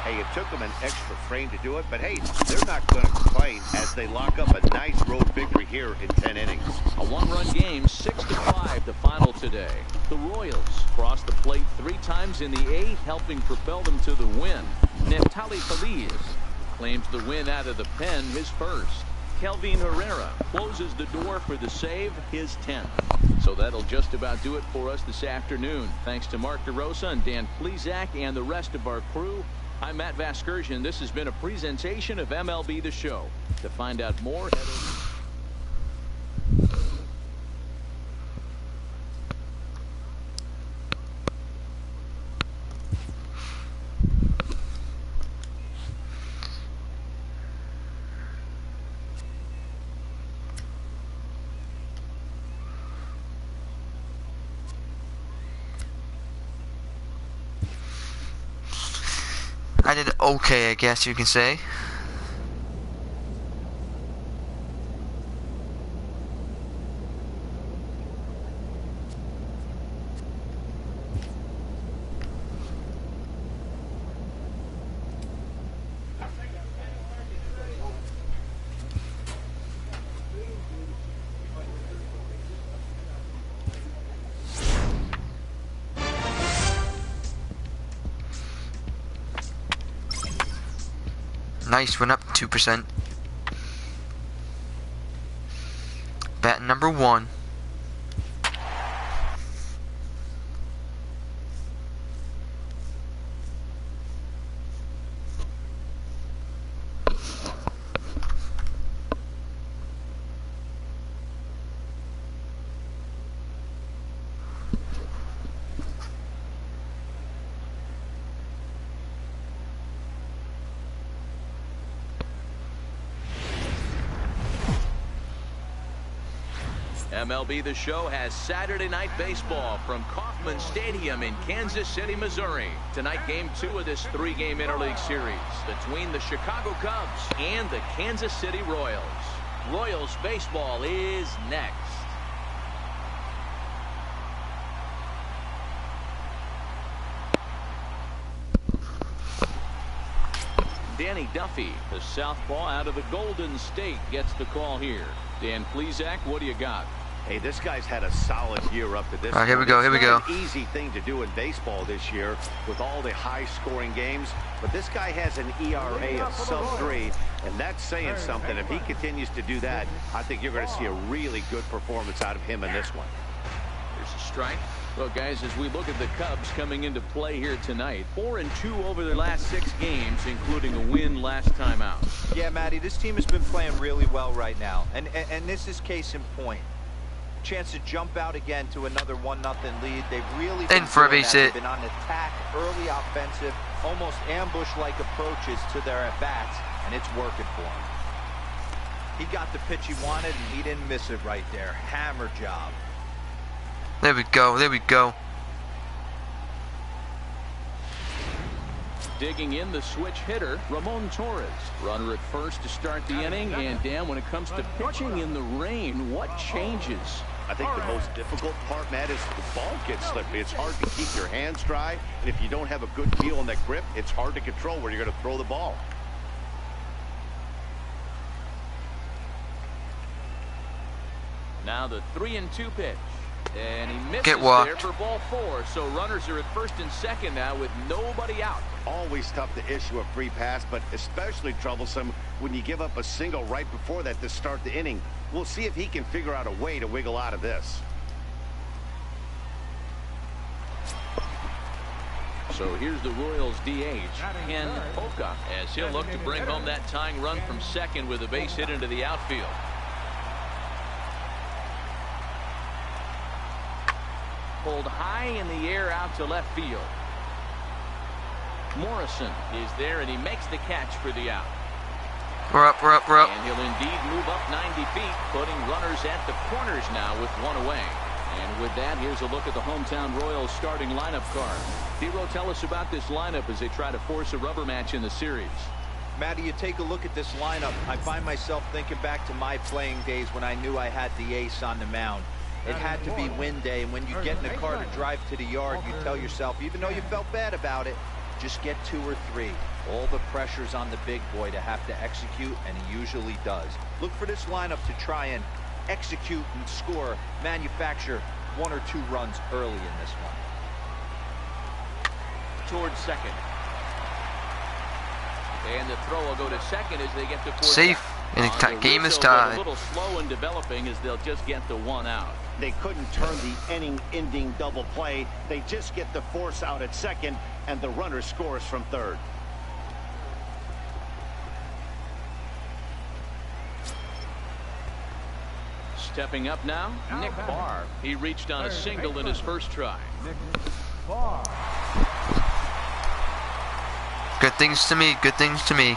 Hey, it took them an extra frame to do it, but hey, they're not going to complain as they lock up a nice road victory here in 10 innings. A 1-run game, 6-5 the final today. The Royals crossed the plate 3 times in the 8th, helping propel them to the win. Neftali Feliz claims the win out of the pen, his first. Kelvin Herrera closes the door for the save, his 10th. So that'll just about do it for us this afternoon. Thanks to Mark DeRosa and Dan Plesac and the rest of our crew. I'm Matt Vasgersian. This has been a presentation of MLB The Show. To find out more, head over. I did okay, I guess you can say. Nice, went up 2%. Bat number 1. MLB The Show has Saturday Night Baseball from Kauffman Stadium in Kansas City, Missouri. Tonight, Game 2 of this 3-game interleague series between the Chicago Cubs and the Kansas City Royals. Royals baseball is next. Danny Duffy, the southpaw out of the Golden State, gets the call here. Dan Plesac, what do you got? Hey, this guy's had a solid year up to this All right, here we point. go, here we go. It's not an easy thing to do in baseball this year with all the high-scoring games, but this guy has an ERA of sub-3, and that's saying something. If he continues to do that, I think you're going to see a really good performance out of him in this one. There's a strike. Well, guys, as we look at the Cubs coming into play here tonight, 4-2 over their last 6 games, including a win last time out. Yeah, Matty, this team has been playing really well right now, and this is case in point. Chance to jump out again to another 1-0 lead. They've really been for a doing base that. hit. They've been on attack, early offensive, almost ambush-like approaches to their at-bats, and it's working for him. He got the pitch he wanted, and he didn't miss it right there. Hammer job. There we go, there we go. Digging in the switch hitter, Ramon Torres. Runner at first to start the inning. And Dan, when it comes to pitching in the rain, what changes? I think the most difficult part, Matt, is the ball gets slippery. It's hard to keep your hands dry, and if you don't have a good feel on that grip, it's hard to control where you're going to throw the ball. Now the 3-2 pitch. And he misses Get walked. there for ball 4. So runners are at first and second now with nobody out. Always tough to issue a free pass, but especially troublesome when you give up a single right before that to start the inning. We'll see if he can figure out a way to wiggle out of this. So here's the Royals DH, Ken Oka, as he'll look to bring home that tying run from second with a base hit into the outfield. Pulled high in the air out to left field. Morrison is there, and he makes the catch for the out. We're up, we're up, we're up. And he'll indeed move up 90 feet, putting runners at the corners now with 1 away. And with that, here's a look at the hometown Royals starting lineup card. Hero, tell us about this lineup as they try to force a rubber match in the series. Matty, you take a look at this lineup. I find myself thinking back to my playing days when I knew I had the ace on the mound. It had to be win day, and when you get in the car to drive to the yard, you tell yourself, even though you felt bad about it, just get 2 or 3. All the pressure's on the big boy to have to execute, and he usually does. Look for this lineup to try and execute and score, manufacture 1 or 2 runs early in this one. Towards second. And the throw will go to second as they get to fourth. Safe, and the game is tied. A little slow in developing as they'll just get the 1 out. They couldn't turn the inning-ending double play. They just get the force out at second, and the runner scores from third. Stepping up now, Nick Barr. He reached on a single in his first try. Good things to me, good things to me.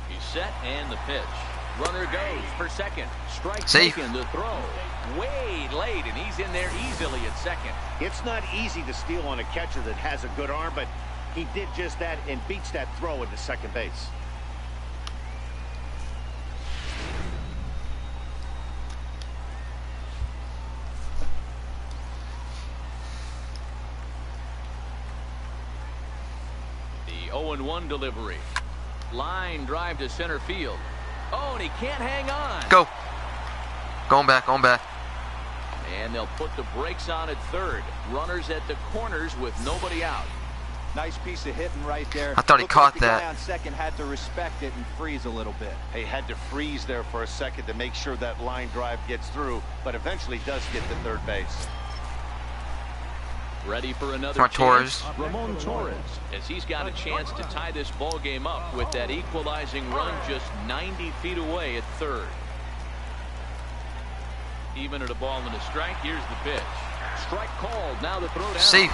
He's set, and the pitch. Runner goes for second. Strike Safe. taken, the throw. Way late, and he's in there easily at second. It's not easy to steal on a catcher that has a good arm, but he did just that and beats that throw into second base. The 0-1 delivery. Line drive to center field. Oh, and he can't hang on. Go. Going back, going back. And they'll put the brakes on at third. Runners at the corners with nobody out. Nice piece of hitting right there. I thought he Looked caught like the that. guy on second had to respect it and freeze a little bit. He had to freeze there for a second to make sure that line drive gets through, but eventually does get to third base. Ready for another Smart chance. Torres. Ramon Torres, as he's got a chance to tie this ball game up with that equalizing run just 90 feet away at third. Even at a ball and a strike, here's the pitch. Strike called, now the throw down. Safe.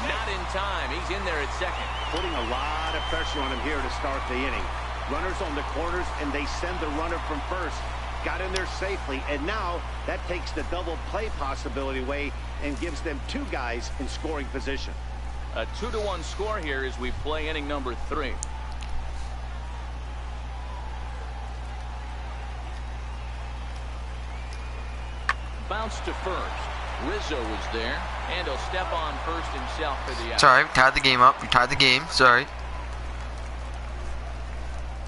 Not in time. He's in there at second. Putting a lot of pressure on him here to start the inning. Runners on the corners, and they send the runner from first. Got in there safely, and now that takes the double play possibility away and gives them 2 guys in scoring position. A 2-1 score here as we play inning number 3. Bounce to first. Rizzo was there, and he'll step on first himself for the out. Sorry, we tied the game up. We tied the game. Sorry.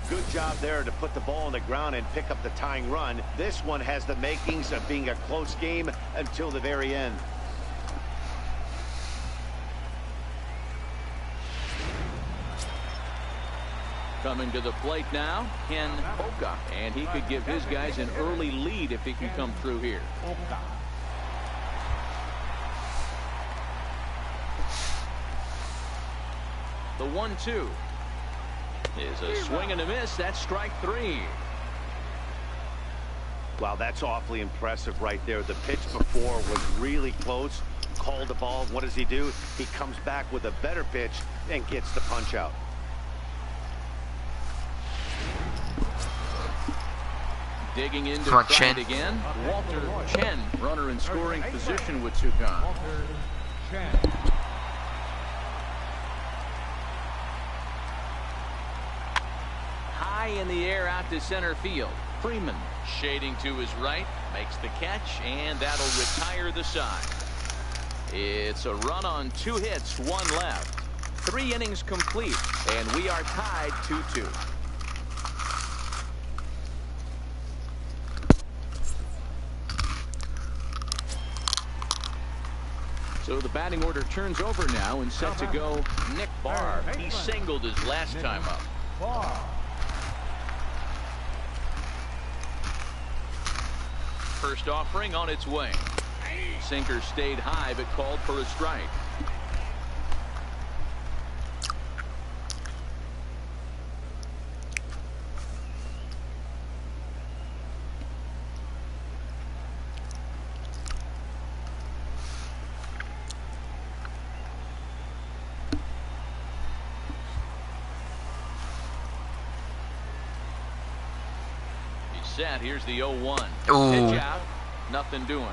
Good job there to put the ball on the ground and pick up the tying run. This one has the makings of being a close game until the very end. Coming to the plate now, Ken Oka, and he could give his guys an early lead if he can come through here. The 1-2 is a swing and a miss. That's strike 3. Wow, that's awfully impressive right there. The pitch before was really close. Called the ball. What does he do? He comes back with a better pitch and gets the punch out. Digging in to try it again. Walter Chen, runner in scoring position with 2 gone. Walter Chen. High in the air out to center field. Freeman shading to his right, makes the catch, and that'll retire the side. It's a run on 2 hits, 1 left. 3 innings complete, and we are tied 2-2. So the batting order turns over now and set to go Nick Barr. He singled his last time up. First offering on its way. Sinker stayed high but called for a strike. Set. Here's the 0-1. Pitch out. Nothing doing.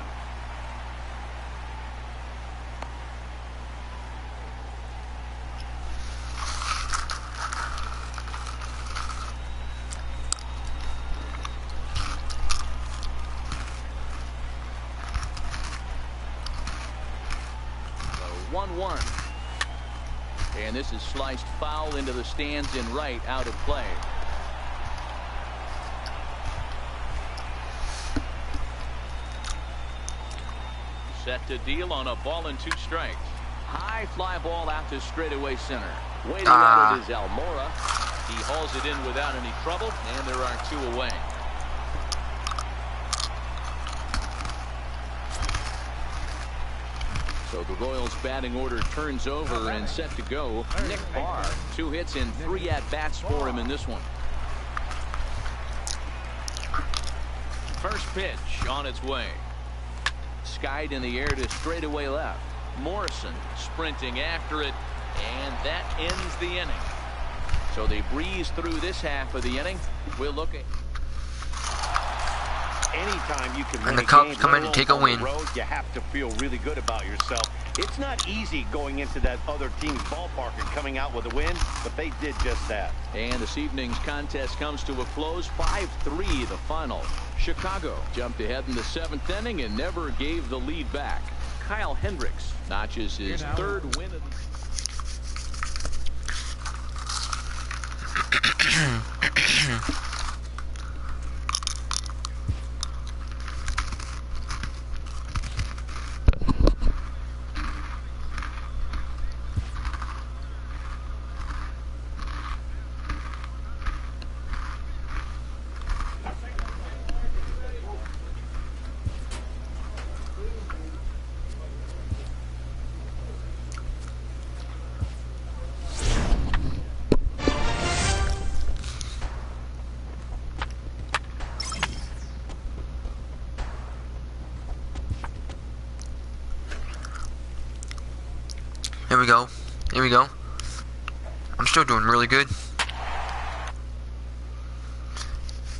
So 1-1. And this is sliced foul into the stands in right, out of play. Set to deal on a ball and 2 strikes. High fly ball out to straightaway center. Waiting at it is Almora. He hauls it in without any trouble, and there are 2 away. So the Royals batting order turns over and set to go. Nick Barr, 2 hits and 3 at-bats for him in this one. First pitch on its way. Skied in the air to straightaway left. Morrison sprinting after it, and that ends the inning. So they breeze through this half of the inning. We'll look at. Anytime you can win And the a Cubs game come in and take a on win. the road, you have to feel really good about yourself. It's not easy going into that other team's ballpark and coming out with a win, but they did just that. And this evening's contest comes to a close. 5-3 the final. Chicago jumped ahead in the 7th inning and never gave the lead back. Kyle Hendricks notches his 3rd win of the Here we go. Here we go. I'm still doing really good.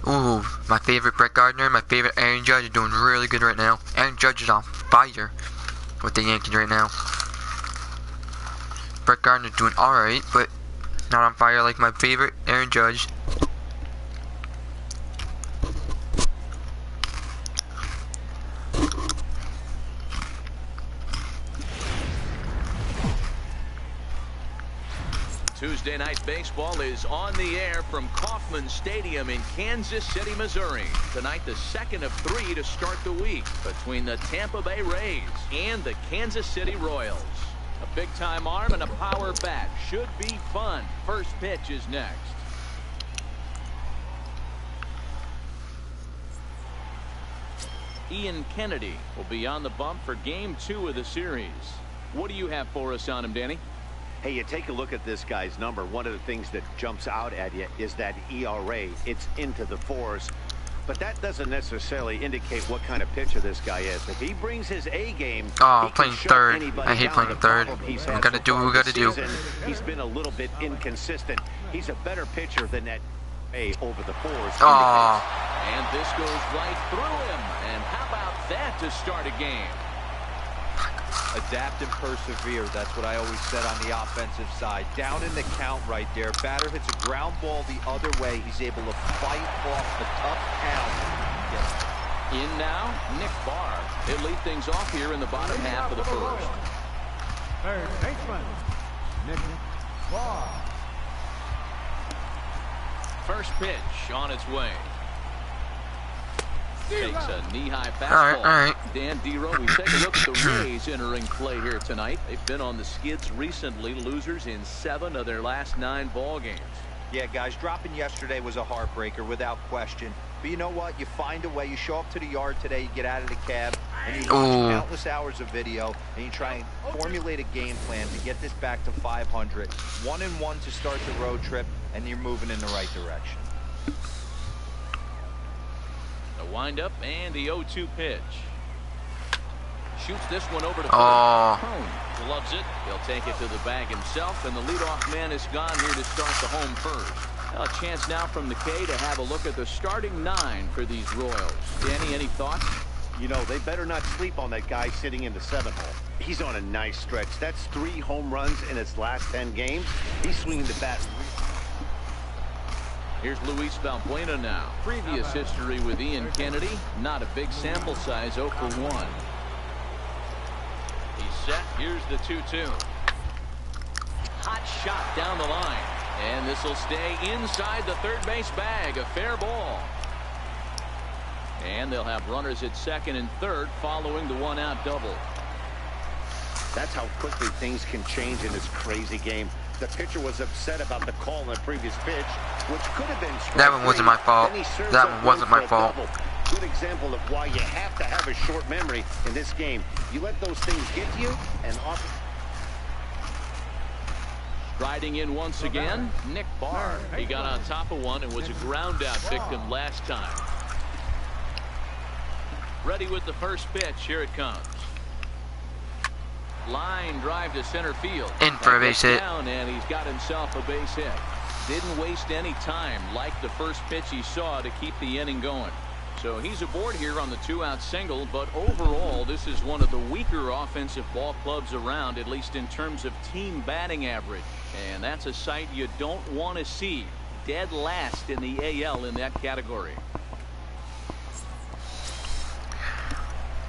Ooh, my favorite Brett Gardner, my favorite Aaron Judge are doing really good right now. Aaron Judge is on fire with the Yankees right now. Brett Gardner's doing alright, but not on fire like my favorite Aaron Judge. Tuesday Night Baseball is on the air from Kauffman Stadium in Kansas City, Missouri. Tonight, the second of 3 to start the week between the Tampa Bay Rays and the Kansas City Royals. A big-time arm and a power bat. Should be fun. First pitch is next. Ian Kennedy will be on the bump for Game 2 of the series. What do you have for us on him, Danny? Hey, you take a look at this guy's number. One of the things that jumps out at you is that ERA. It's into the 4s. But that doesn't necessarily indicate what kind of pitcher this guy is. If he brings his A game, oh, playing third. I hate playing third. We gotta do what we gotta do. He's been a little bit inconsistent. He's a better pitcher than that A over the 4s. Oh. And this goes right through him. And how about that to start a game? Adapt and persevere. That's what I always said on the offensive side. Down in the count right there. Batter hits a ground ball the other way. He's able to fight off the tough count. In now, Nick Barr. He'll lead things off here in the bottom half of the first. Third baseman, Nick Barr. First pitch on its way. Takes a knee-high fastball. All right. Dan Dero, we take a look at the Rays entering play here tonight. They've been on the skids recently, losers in 7 of their last 9 ball games. Yeah, guys, dropping yesterday was a heartbreaker without question. But you know what? You find a way. You show up to the yard today, you get out of the cab, and you watch countless hours of video, and you try and formulate a game plan to get this back to 500. 1-1 to start the road trip, and you're moving in the right direction. The windup and the 0-2 pitch. Shoots this one over to Oh. Cone. Loves it. He'll take it to the bag himself, and the leadoff man is gone here to start the home first. A chance now from the K to have a look at the starting 9 for these Royals. Danny, any thoughts? You know, they better not sleep on that guy sitting in the 7th hole. He's on a nice stretch. That's 3 home runs in his last 10 games. He's swinging the bat. Here's Luis Valbuena now. Previous history with Ian Kennedy. Not a big sample size, 0 for 1. He's set. Here's the 2-2. Hot shot down the line. And this will stay inside the third base bag. A fair ball. And they'll have runners at second and third following the 1-out double. That's how quickly things can change in this crazy game. The pitcher was upset about the call on the previous pitch, which could have been strike. That one wasn't my fault. That one wasn't my fault. Good example of why you have to have a short memory in this game. You let those things get to you, and often. Riding in once again, Nick Barr. He got on top of one and was a ground out victim last time. Ready with the first pitch. Here it comes. Line drive to center field. In for a base hit. Down, and he's got himself a base hit. Didn't waste any time like the first pitch he saw to keep the inning going. So he's aboard here on the 2-out single, but overall this is one of the weaker offensive ball clubs around, at least in terms of team batting average. And that's a sight you don't want to see. Dead last in the AL in that category.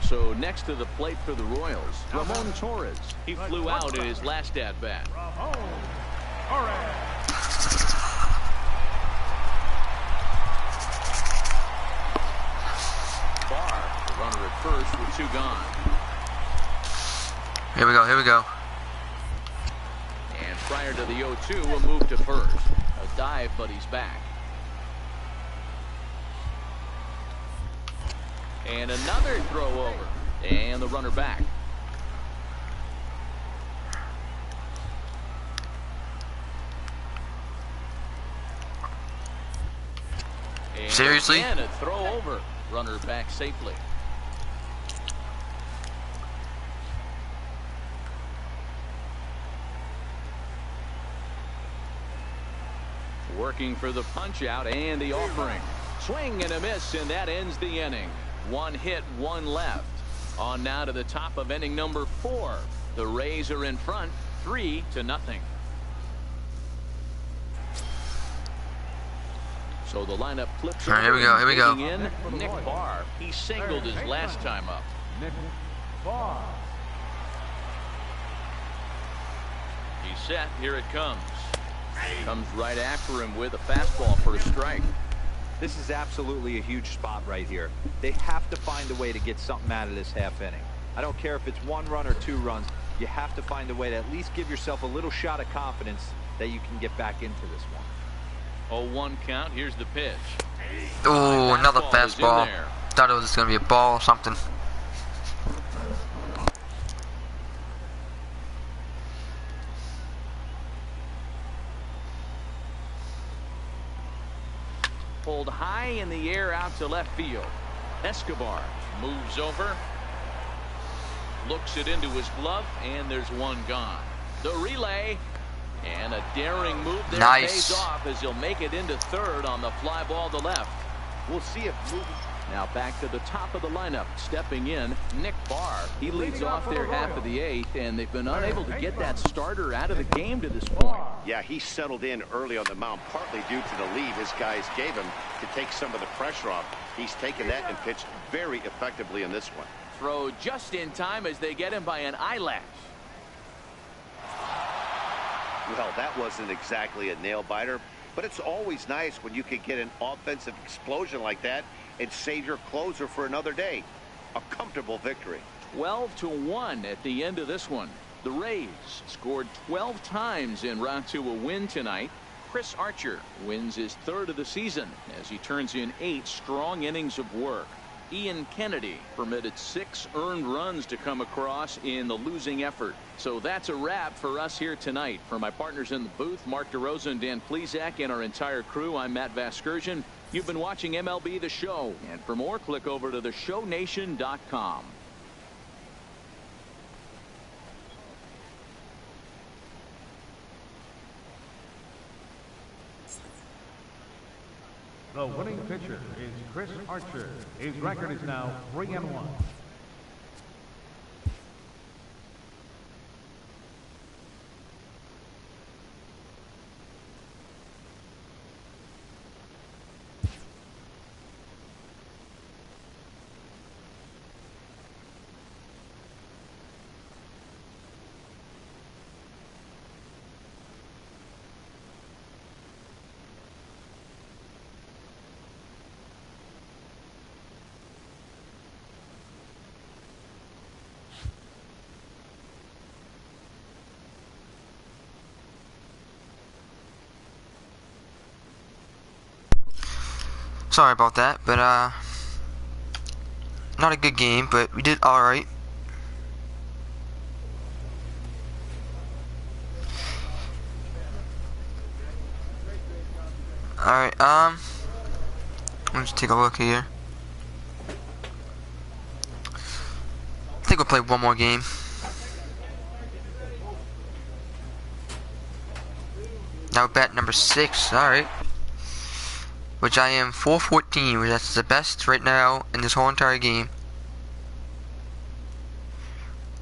So next to the plate for the Royals, Ramon Torres. He flew out in his last at-bat. Ramon Torres. Barr, the runner at first with 2 gone. Here we go. Here we go. And prior to the 0-2, a move to first. A dive, but he's back. And another throw over. And the runner back. And Seriously? again, a throw over. Runner back safely. working for the punch out and the offering. Swing and a miss, and that ends the inning. 1 hit, 1 left. On now to the top of inning number 4. The Rays are in front, 3-0. So the lineup flips. All right, here we go. Here we go. In Nick Barr. He singled his last time up. Nick Barr. He's set. Here it comes. Comes right after him with a fastball for a strike. This is absolutely a huge spot right here. They have to find a way to get something out of this half inning. I don't care if it's 1 run or 2 runs. You have to find a way to at least give yourself a little shot of confidence that you can get back into this one. 0-1 count. Here's the pitch. Oh, another Fastball is in fastball. there. Thought it was going to be a ball or something. Pulled high in the air out to left field. Escobar moves over, looks it into his glove, and there's 1 gone. The relay, and a daring move there pays off as he'll make it into third on the fly ball to left. We'll see if moving. Now back to the top of the lineup. Stepping in, Nick Barr. He leads off their half of the 8th, and they've been unable to get that starter out of the game to this point. Yeah, he settled in early on the mound, partly due to the lead his guys gave him to take some of the pressure off. He's taken that and pitched very effectively in this one. Throw just in time as they get him by an eyelash. Well, that wasn't exactly a nail-biter, but it's always nice when you can get an offensive explosion like that and save your closer for another day. A comfortable victory. 12-1 at the end of this one. The Rays scored 12 times en route to a win tonight. Chris Archer wins his 3rd of the season as he turns in 8 strong innings of work. Ian Kennedy permitted 6 earned runs to come across in the losing effort. So that's a wrap for us here tonight. For my partners in the booth, Mark DeRosa and Dan Plesac, and our entire crew, I'm Matt Vasgersian. You've been watching MLB The Show, and for more, click over to theshownation.com. The winning pitcher is Chris Archer. His record is now 3-1. Sorry about that, but not a good game, but we did alright. Alright, let's take a look here. I think we'll play one more game. Now bet number 6, alright. Which I am 414, which that's the best right now in this whole entire game.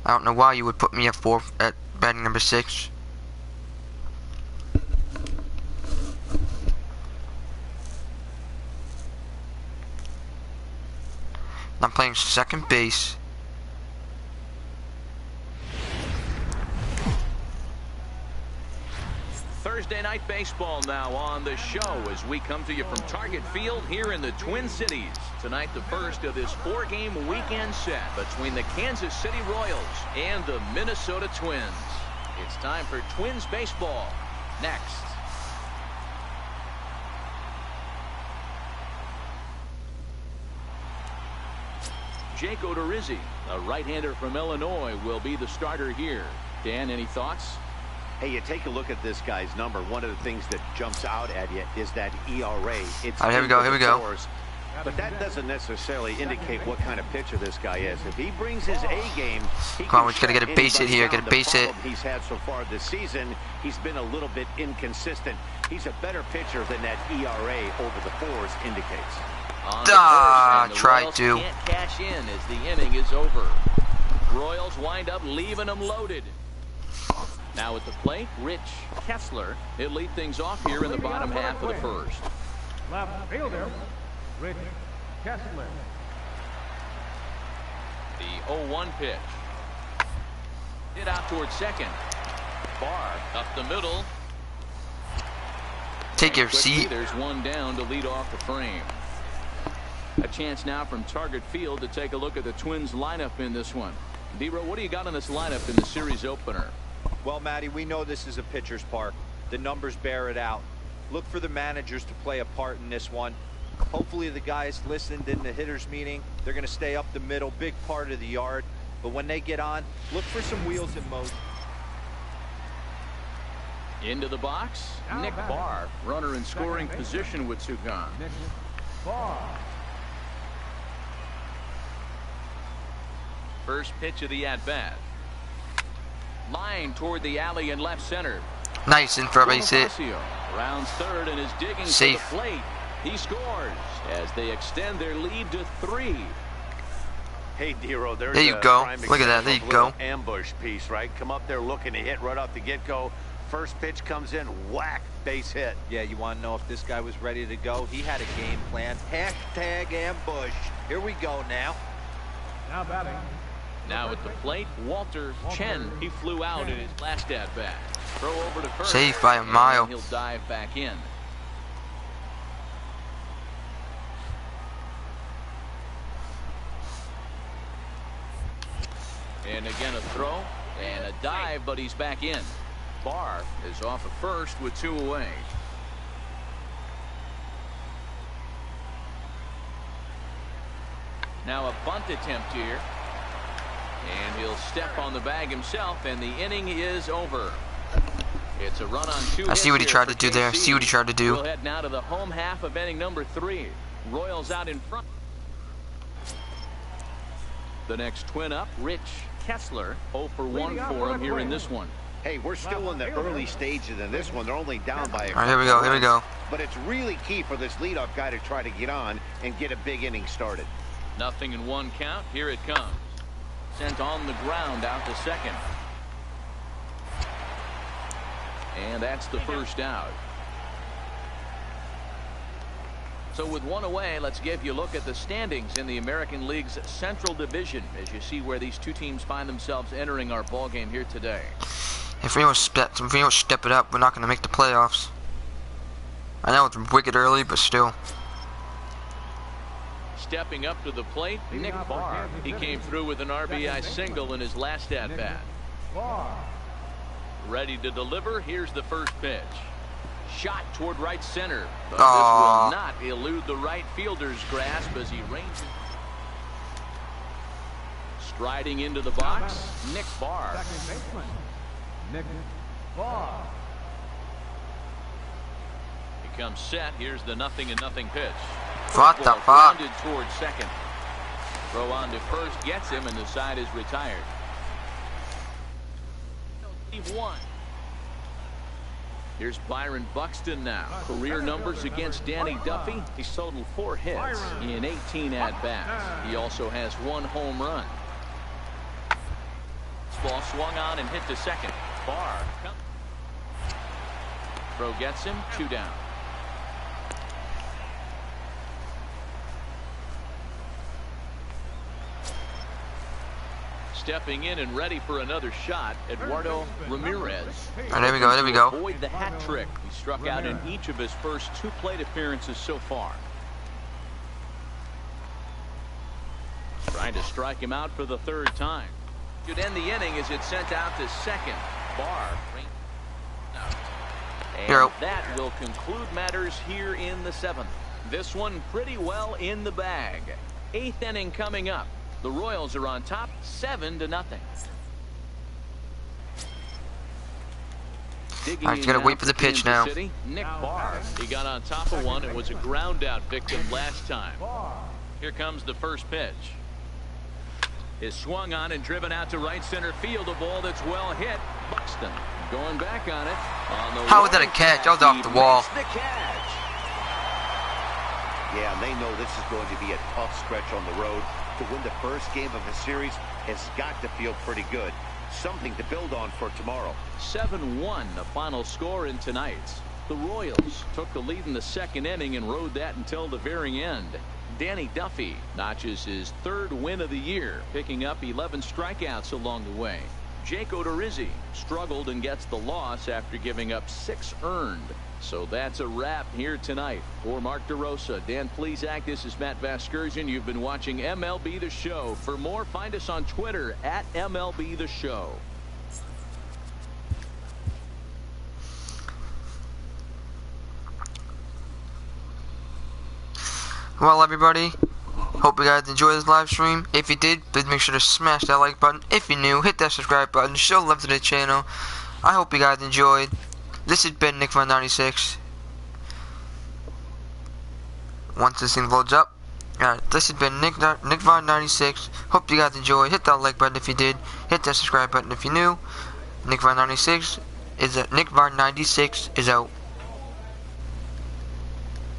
I don't know why you would put me at batting number 6. I'm playing second base. Thursday night baseball now on the show as we come to you from Target Field here in the Twin Cities. Tonight, the first of this 4-game weekend set between the Kansas City Royals and the Minnesota Twins. It's time for Twins baseball next. Jake Odorizzi, a right-hander from Illinois, will be the starter here. Dan, any thoughts? Hey, you take a look at this guy's number. One of the things that jumps out at you is that ERA. It's here we go. But that doesn't necessarily indicate what kind of pitcher this guy is. If he brings his A game, he Come on, can we just gotta get a shut base hit anybody here. down. Gotta base The hit. problem he's had so far this season, he's been a little bit inconsistent. He's a better pitcher than that ERA over the fours indicates. Tried to. Can't cash in as the inning is over. Royals wind up leaving them loaded. Now at the plate, Rich Kessler. He'll lead things off here in the bottom half of the first. Left fielder, Rich Kessler. The 0-1 pitch. Hit out towards second. Barr up the middle. Take your Quickly, seat. there's one down to lead off the frame. A chance now from Target Field to take a look at the Twins lineup in this one. D-Row, what do you got on this lineup in the series opener? Well, Matty, we know this is a pitcher's park. The numbers bear it out. Look for the managers to play a part in this one. Hopefully the guys listened in the hitters meeting. They're going to stay up the middle, big part of the yard. But when they get on, look for some wheels in motion. Into the box, Nick Barr, runner in scoring position with two gone. Nick Barr. First pitch of the at-bat. Line toward the alley in left center. Nice in for a base hit. Bonifacio rounds third and is digging Safe. to the plate. He scores as they extend their lead to 3. Hey, Dero, there's There you a go. prime Look at that. There you example of go. a little ambush piece, right? Come up there looking to hit right off the get-go. First pitch comes in, whack, base hit. Yeah, you want to know if this guy was ready to go? He had a game plan. Hashtag ambush. Here we go now. Now batting. Now at the plate, Walter Chen. He flew out in his last at-bat. Throw over to first. Safe by a and mile. He'll dive back in. And again a throw and a dive, but he's back in. Barr is off at first with 2 away. Now a bunt attempt here. And he'll step on the bag himself, and the inning is over. It's a run on 2 I see what he hits tried here to do for there. KC. See what he tried to do. We'll head now to the home half of inning number 3. Royals out in front. The next twin up, Rich Kessler. 0 for 1 for him here in this one. Hey, we're still in the early stages in this one. They're only down by a All right, here we go. Here we go. But it's really key for this leadoff guy to try to get on and get a big inning started. 0-1 count. Here it comes. Sent on the ground out to second. And that's the first out. So with 1 away, let's give you a look at the standings in the American League's Central Division as you see where these two teams find themselves entering our ball game here today. If we don't step it up, we're not going to make the playoffs. I know it's wicked early, but still. Stepping up to the plate, Nick Barr. He came through with an RBI single in his last at-bat. Ready to deliver. Here's the first pitch. Shot toward right center. But this will not elude the right fielder's grasp as he ranges. Striding into the box, Nick Barr. Second baseman, Nick Barr. He comes set. Here's the 0-0 pitch. What the Ball fuck? grounded towards second. Throw on to first gets him, and the side is retired. 1. Here's Byron Buxton now. Career numbers against Danny Duffy. He's totaled 4 hits in 18 at-bats. He also has 1 home run. Ball swung on and hit to second. Barr. Throw gets him. 2 down. Stepping in and ready for another shot, Eduardo Ramirez. All right, there we go. There we go. Avoid the hat trick. He struck out in each of his first 2 plate appearances so far. Trying to strike him out for the 3rd time. Could end the inning as it's sent out to second. Barr. And that will conclude matters here in the 7th. This one pretty well in the bag. 8th inning coming up. The Royals are on top 7-0. Digging Alright, you gotta in wait for the for pitch Kansas now. City, Nick Barr. He got on top of one and was a ground out victim last time. Here comes the first pitch. Is swung on and driven out to right center field. A ball that's well hit. Buxton going back on it. How was that a catch? I was off the wall. The catch. Yeah, and they know this is going to be a tough stretch on the road. To win the first game of a series has got to feel pretty good. Something to build on for tomorrow. 7-1 the final score in tonight's. The Royals took the lead in the second inning and rode that until the very end. Danny Duffy notches his third win of the year, picking up 11 strikeouts along the way. Jake Odorizzi struggled and gets the loss after giving up 6 earned. So that's a wrap here tonight. For Mark DeRosa, Dan Plesac, this is Matt Vasgersian. You've been watching MLB The Show. For more, find us on Twitter at MLB The Show. Well, everybody, hope you guys enjoyed this live stream. If you did, please make sure to smash that like button. If you're new, hit that subscribe button. Show love to the channel. I hope you guys enjoyed. This has been Nick.96. Once this thing loads up. Alright, this has been Nick.96. Hope you guys enjoyed. Hit that like button if you did. Hit that subscribe button if you're new. Nick.96 is Nick.96 is out.